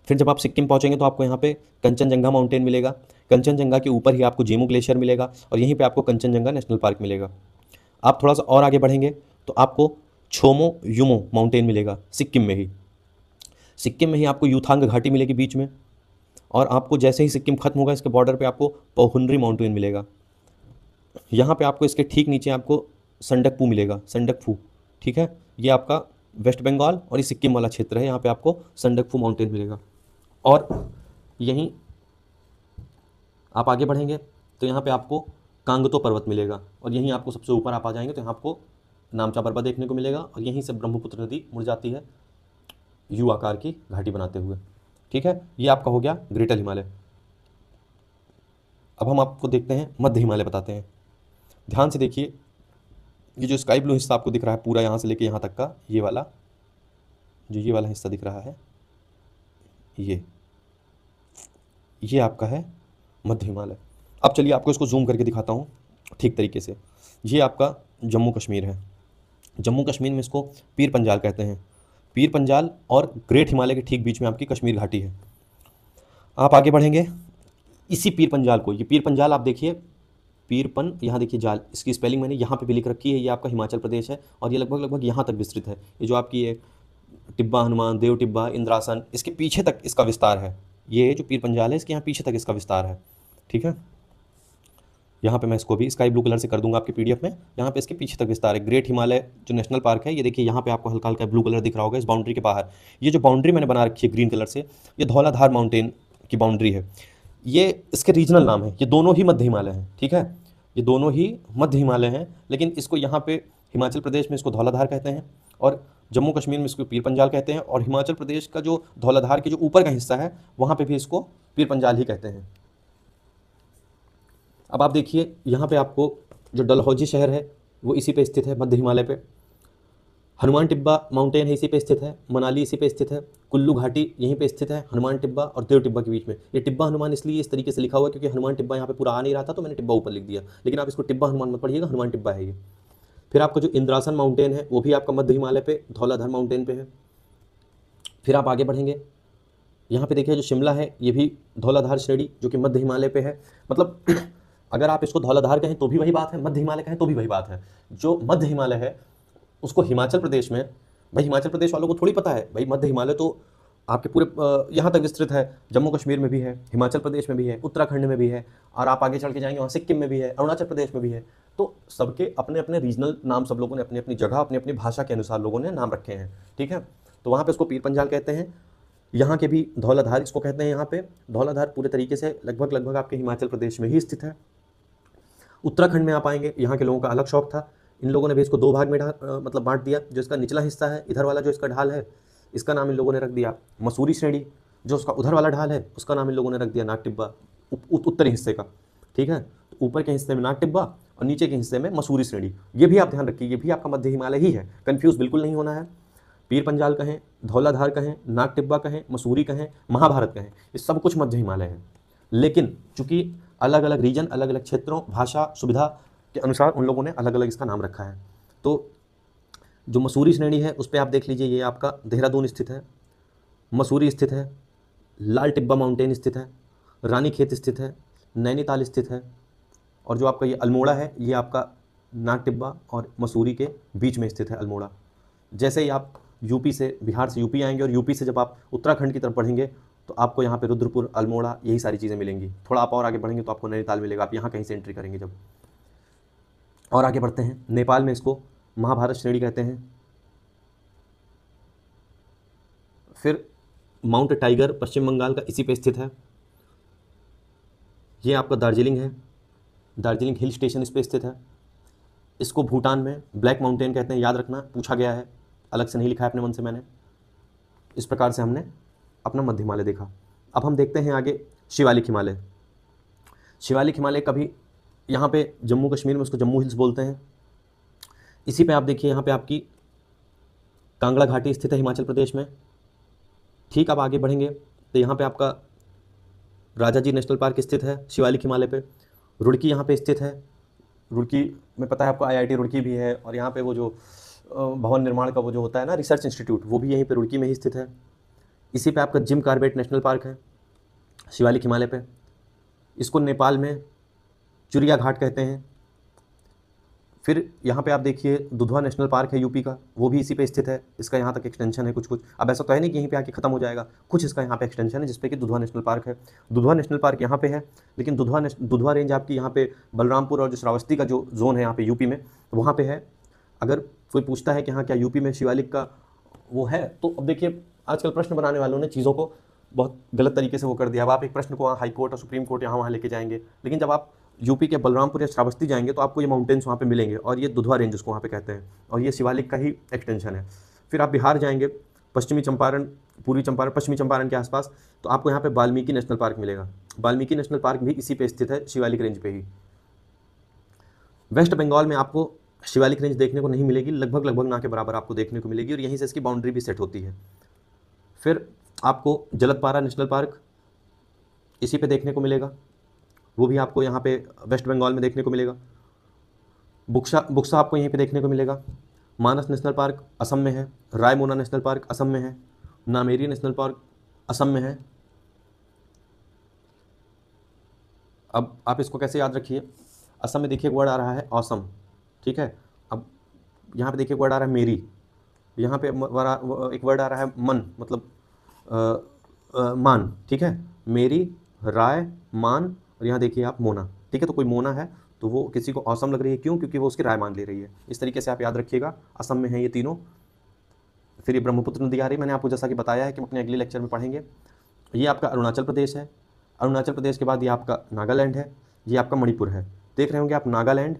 फिर जब आप सिक्किम पहुंचेंगे तो आपको यहाँ पे कंचनजंगा माउंटेन मिलेगा। कंचनजंगा के ऊपर ही आपको जेमू ग्लेशियर मिलेगा, और यहीं पे आपको कंचनजंगा नेशनल पार्क मिलेगा। आप थोड़ा सा और आगे बढ़ेंगे तो आपको छोमो युमो माउंटेन मिलेगा, सिक्किम में ही आपको यूथांग घाटी मिलेगी बीच में। और आपको जैसे ही सिक्किम खत्म होगा, इसके बॉर्डर पे आपको पौहुनरी माउंटेन मिलेगा। यहाँ पे आपको इसके ठीक नीचे आपको संडकफू मिलेगा, संडकफू। ठीक है, ये आपका वेस्ट बंगाल और ये सिक्किम वाला क्षेत्र है, यहाँ पे आपको संडकफू माउंटेन मिलेगा। और यहीं आप आगे बढ़ेंगे तो यहाँ पे आपको कांगतो पर्वत मिलेगा, और यहीं आपको सबसे ऊपर आप आ जाएंगे तो यहाँ आपको नामचा पर्वत देखने को मिलेगा, और यहीं से ब्रह्मपुत्र नदी मुड़ जाती है यू आकार की घाटी बनाते हुए। ठीक है, ये आपका हो गया ग्रेटर हिमालय। अब हम आपको देखते हैं मध्य हिमालय बताते हैं। ध्यान से देखिए, ये जो स्काई ब्लू हिस्सा आपको दिख रहा है पूरा यहाँ से लेके यहाँ तक का, ये वाला हिस्सा दिख रहा है, ये आपका है मध्य हिमालय। अब चलिए आपको इसको जूम करके दिखाता हूँ ठीक तरीके से। ये आपका जम्मू कश्मीर है। जम्मू कश्मीर में इसको पीर पंजाल कहते हैं। पीर पंजाल और ग्रेट हिमालय के ठीक बीच में आपकी कश्मीर घाटी है। आप आगे बढ़ेंगे, इसी पीर पंजाल को, ये पीर पंजाल आप देखिए, पीरपन, यहाँ देखिए जाल, इसकी स्पेलिंग मैंने यहाँ पे भी लिख रखी है। ये आपका हिमाचल प्रदेश है और ये लगभग लगभग यहाँ तक विस्तृत है। ये जो आपकी ये टिब्बा हनुमान, देव टिब्बा, इंद्रासन, इसके पीछे तक इसका विस्तार है। ये जो पीर पंजाल है इसके यहाँ पीछे तक इसका विस्तार है। ठीक है, यहाँ पे मैं इसको भी स्काई ब्लू कलर से कर दूंगा आपके पीडीएफ में। यहाँ पे इसके पीछे तक विस्तार है। ग्रेट हिमालय जो नेशनल पार्क है, ये देखिए यहाँ पे आपको हल्का हल्का ब्लू कलर दिख रहा होगा इस बाउंड्री के बाहर। ये जो बाउंड्री मैंने बना रखी है ग्रीन कलर से, ये धौलाधार माउंटेन की बाउंड्री है। ये इसके रीजनल नाम है। ये दोनों ही मध्य हिमालय हैं। ठीक है, ये दोनों ही मध्य हिमालय हैं, लेकिन इसको यहाँ पे हिमाचल प्रदेश में इसको धौलाधार कहते हैं और जम्मू कश्मीर में इसको पीर पंजाल कहते हैं, और हिमाचल प्रदेश का जो धौलाधार के जो ऊपर का हिस्सा है वहाँ पे भी इसको पीर पंजाल ही कहते हैं। अब आप देखिए यहाँ पे आपको जो डलहौजी शहर है वो इसी पे स्थित है, मध्य हिमालय पे। हनुमान टिब्बा माउंटेन है इसी पे स्थित है। मनाली इसी पे स्थित है। कुल्लू घाटी यहीं पे स्थित है, हनुमान टिब्बा और देव टिब्बा के बीच में। ये टिब्बा हनुमान इसलिए इस तरीके से लिखा हुआ है क्योंकि हनुमान टिब्बा यहाँ पे पूरा आ नहीं रहा था, तो मैंने टिब्बा ऊपर लिख दिया, लेकिन आप इसको टिब्बा हनुमान मत पढ़िएगा, हनुमान टिब्बा है ये। फिर आपका जो इंद्रासन माउंटेन है वो भी आपका मध्य हिमालय पे धौलाधार माउंटेन पे है। फिर आप आगे बढ़ेंगे, यहाँ पे देखिए जो शिमला है ये भी धौलाधार श्रेणी जो कि मध्य हिमालय पे है। मतलब अगर आप इसको धौलाधार कहें तो भी वही बात है, मध्य हिमालय कहें तो भी वही बात है। जो मध्य हिमालय है उसको हिमाचल प्रदेश में, भाई हिमाचल प्रदेश वालों को थोड़ी पता है भाई मध्य हिमालय तो आपके पूरे यहाँ तक विस्तृत है। जम्मू कश्मीर में भी है, हिमाचल प्रदेश में भी है, उत्तराखंड में भी है, और आप आगे चल के जाएंगे वहाँ सिक्किम में भी है, अरुणाचल प्रदेश में भी है। तो सबके अपने अपने रीजनल नाम, सब लोगों ने अपनी अपनी जगह अपनी अपनी भाषा के अनुसार लोगों ने नाम रखे हैं। ठीक है, तो वहाँ पे इसको पीर पंजाल कहते हैं। यहाँ के भी धौलाधार इसको कहते हैं। यहाँ पे धौलाधार पूरे तरीके से लगभग लगभग आपके हिमाचल प्रदेश में ही स्थित है। उत्तराखंड में आप आएंगे, यहाँ के लोगों का अलग शौक था, इन लोगों ने भी इसको दो भाग में मतलब बांट दिया। जो इसका निचला हिस्सा है, इधर वाला जो इसका ढाल है, इसका नाम इन लोगों ने रख दिया मसूरी श्रेणी। जो उसका उधर वाला ढाल है उसका नाम इन लोगों ने रख दिया नाग टिब्बा, उत्तरी हिस्से का। ठीक है, तो ऊपर के हिस्से में नाग टिब्बा और नीचे के हिस्से में मसूरी श्रेणी। ये भी आप ध्यान रखिए, ये भी आपका मध्य हिमालय ही है, कन्फ्यूज़ बिल्कुल नहीं होना है। पीर पंजाल कहें, धौलाधार कहें, नाग टिब्बा कहें, मसूरी कहें, महाभारत कहें, ये सब कुछ मध्य हिमालय है। लेकिन चूंकि अलग अलग रीजन, अलग अलग क्षेत्रों, भाषा, सुविधा के अनुसार उन लोगों ने अलग अलग इसका नाम रखा है। तो जो मसूरी श्रेणी है उस पर आप देख लीजिए, ये आपका देहरादून स्थित है, मसूरी स्थित है, लाल टिब्बा माउंटेन स्थित है, रानीखेत स्थित है, नैनीताल स्थित है, और जो आपका ये अल्मोड़ा है ये आपका नाग टिब्बा और मसूरी के बीच में स्थित है अल्मोड़ा। जैसे ही आप यूपी से, बिहार से यूपी आएंगे और यूपी से जब आप उत्तराखंड की तरफ बढ़ेंगे तो आपको यहाँ पे रुद्रपुर, अल्मोड़ा, यही सारी चीज़ें मिलेंगी। थोड़ा आप और आगे बढ़ेंगे तो आपको नैनीताल मिलेगा, आप यहाँ कहीं से एंट्री करेंगे जब। और आगे बढ़ते हैं, नेपाल में इसको महाभारत श्रेणी कहते हैं। फिर माउंट टाइगर पश्चिम बंगाल का इसी पे स्थित है। ये आपका दार्जिलिंग है, दार्जिलिंग हिल स्टेशन इस पे स्थित है। इसको भूटान में ब्लैक माउंटेन कहते हैं, याद रखना, पूछा गया है, अलग से नहीं लिखा है अपने मन से मैंने। इस प्रकार से हमने अपना मध्य हिमालय देखा। अब हम देखते हैं आगे शिवालिक हिमालय। शिवालिक हिमालय कभी यहाँ पे जम्मू कश्मीर में उसको जम्मू हिल्स बोलते हैं। इसी पे आप देखिए यहाँ पे आपकी कांगड़ा घाटी स्थित है हिमाचल प्रदेश में। ठीक, अब आगे बढ़ेंगे तो यहाँ पे आपका राजाजी नेशनल पार्क स्थित है शिवालिक हिमालय पे। रुड़की यहाँ पे स्थित है। रुड़की में पता है आपको आईआईटी रुड़की भी है, और यहाँ पे वो जो भवन निर्माण का वो जो होता है ना रिसर्च इंस्टीट्यूट, वो भी यहीं पे रुड़की में ही स्थित है। इसी पे आपका जिम कार्बेट नेशनल पार्क है शिवालिक हिमालय पे। इसको नेपाल में चुरिया घाट कहते हैं। फिर यहाँ पे आप देखिए दुधवा नेशनल पार्क है यूपी का, वो भी इसी पे स्थित है। इसका यहाँ तक एक्सटेंशन है कुछ कुछ। अब ऐसा तो है नहीं कि यहीं पे आके खत्म हो जाएगा, कुछ इसका यहाँ पे एक्सटेंशन है जिसपे कि दुधवा नेशनल पार्क है। दुधवा नेशनल पार्क यहाँ पे है, लेकिन दुधवा रेंज आपकी यहाँ पे बलरामपुर और जो श्रावस्ती का जो जोन है यहाँ पे यूपी में, तो वहाँ पे है। अगर कोई पूछता है कि हाँ क्या यूपी में शिवालिक का वो है, तो अब देखिए आजकल प्रश्न बनाने वालों ने चीज़ों को बहुत गलत तरीके से वो कर दिया। अब आप एक प्रश्न को हाई कोर्ट और सुप्रीम कोर्ट यहाँ वहाँ लेके जाएंगे, लेकिन जब आप यूपी के बलरामपुर या श्रावस्ती जाएंगे तो आपको ये माउंटेन्स वहाँ पे मिलेंगे, और ये दुधवा रेंज उसको वहाँ पे कहते हैं, और ये शिवालिक का ही एक्सटेंशन है। फिर आप बिहार जाएंगे, पश्चिमी चंपारण, पूर्वी चंपारण, पश्चिमी चंपारण के आसपास, तो आपको यहाँ पे वाल्मीकि नेशनल पार्क मिलेगा। वाल्मीकि नेशनल पार्क भी इसी पे स्थित है, शिवालिक रेंज पे ही। वेस्ट बंगाल में आपको शिवालिक रेंज देखने को नहीं मिलेगी, लगभग लगभग ना के बराबर आपको देखने को मिलेगी, और यहीं से इसकी बाउंड्री भी सेट होती है। फिर आपको जलदपारा नेशनल पार्क, इसी पे देखने को मिलेगा, वो भी आपको यहाँ पे वेस्ट बंगाल में देखने को मिलेगा। बुक्सा बुक्सा आपको यहीं पे देखने को मिलेगा। मानस नेशनल पार्क असम में है। रायमोना नेशनल पार्क असम में है। नामेरी नेशनल पार्क असम में है। अब आप इसको कैसे याद रखिए, असम में देखिए एक वर्ड आ रहा है ऑसम, ठीक है। अब यहाँ पे देखिए वर्ड आ रहा है मेरी, यहाँ पे एक वर्ड आ रहा है मन, मतलब मान, ठीक है। मेरी, राय, मान, और यहाँ देखिए आप मोना, ठीक है। तो कोई मोना है तो वो किसी को औसम लग रही है, क्यों? क्योंकि वो उसकी राय मान ले रही है। इस तरीके से आप याद रखिएगा, असम में है ये तीनों। फिर ये ब्रह्मपुत्र नदी आ रही है, मैंने आपको जैसा कि बताया है कि हम अपने अगले लेक्चर में पढ़ेंगे। ये आपका अरुणाचल प्रदेश है। अरुणाचल प्रदेश के बाद ये आपका नागालैंड है, ये आपका मणिपुर है। देख रहे होंगे आप, नागालैंड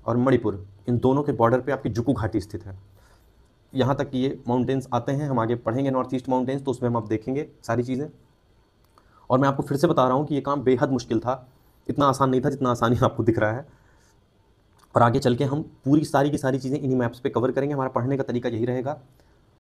और मणिपुर, इन दोनों के बॉर्डर पे आपकी जुकू घाटी स्थित है। यहाँ तक कि ये माउंटेन्स आते हैं, हम आगे पढ़ेंगे नॉर्थ ईस्ट माउंटेन्स, तो उसमें हम अब देखेंगे सारी चीज़ें। और मैं आपको फिर से बता रहा हूँ कि ये काम बेहद मुश्किल था, इतना आसान नहीं था जितना आसानी आपको दिख रहा है। और आगे चल के हम पूरी सारी की सारी चीज़ें इन्हीं मैप्स पे कवर करेंगे। हमारा पढ़ने का तरीका यही रहेगा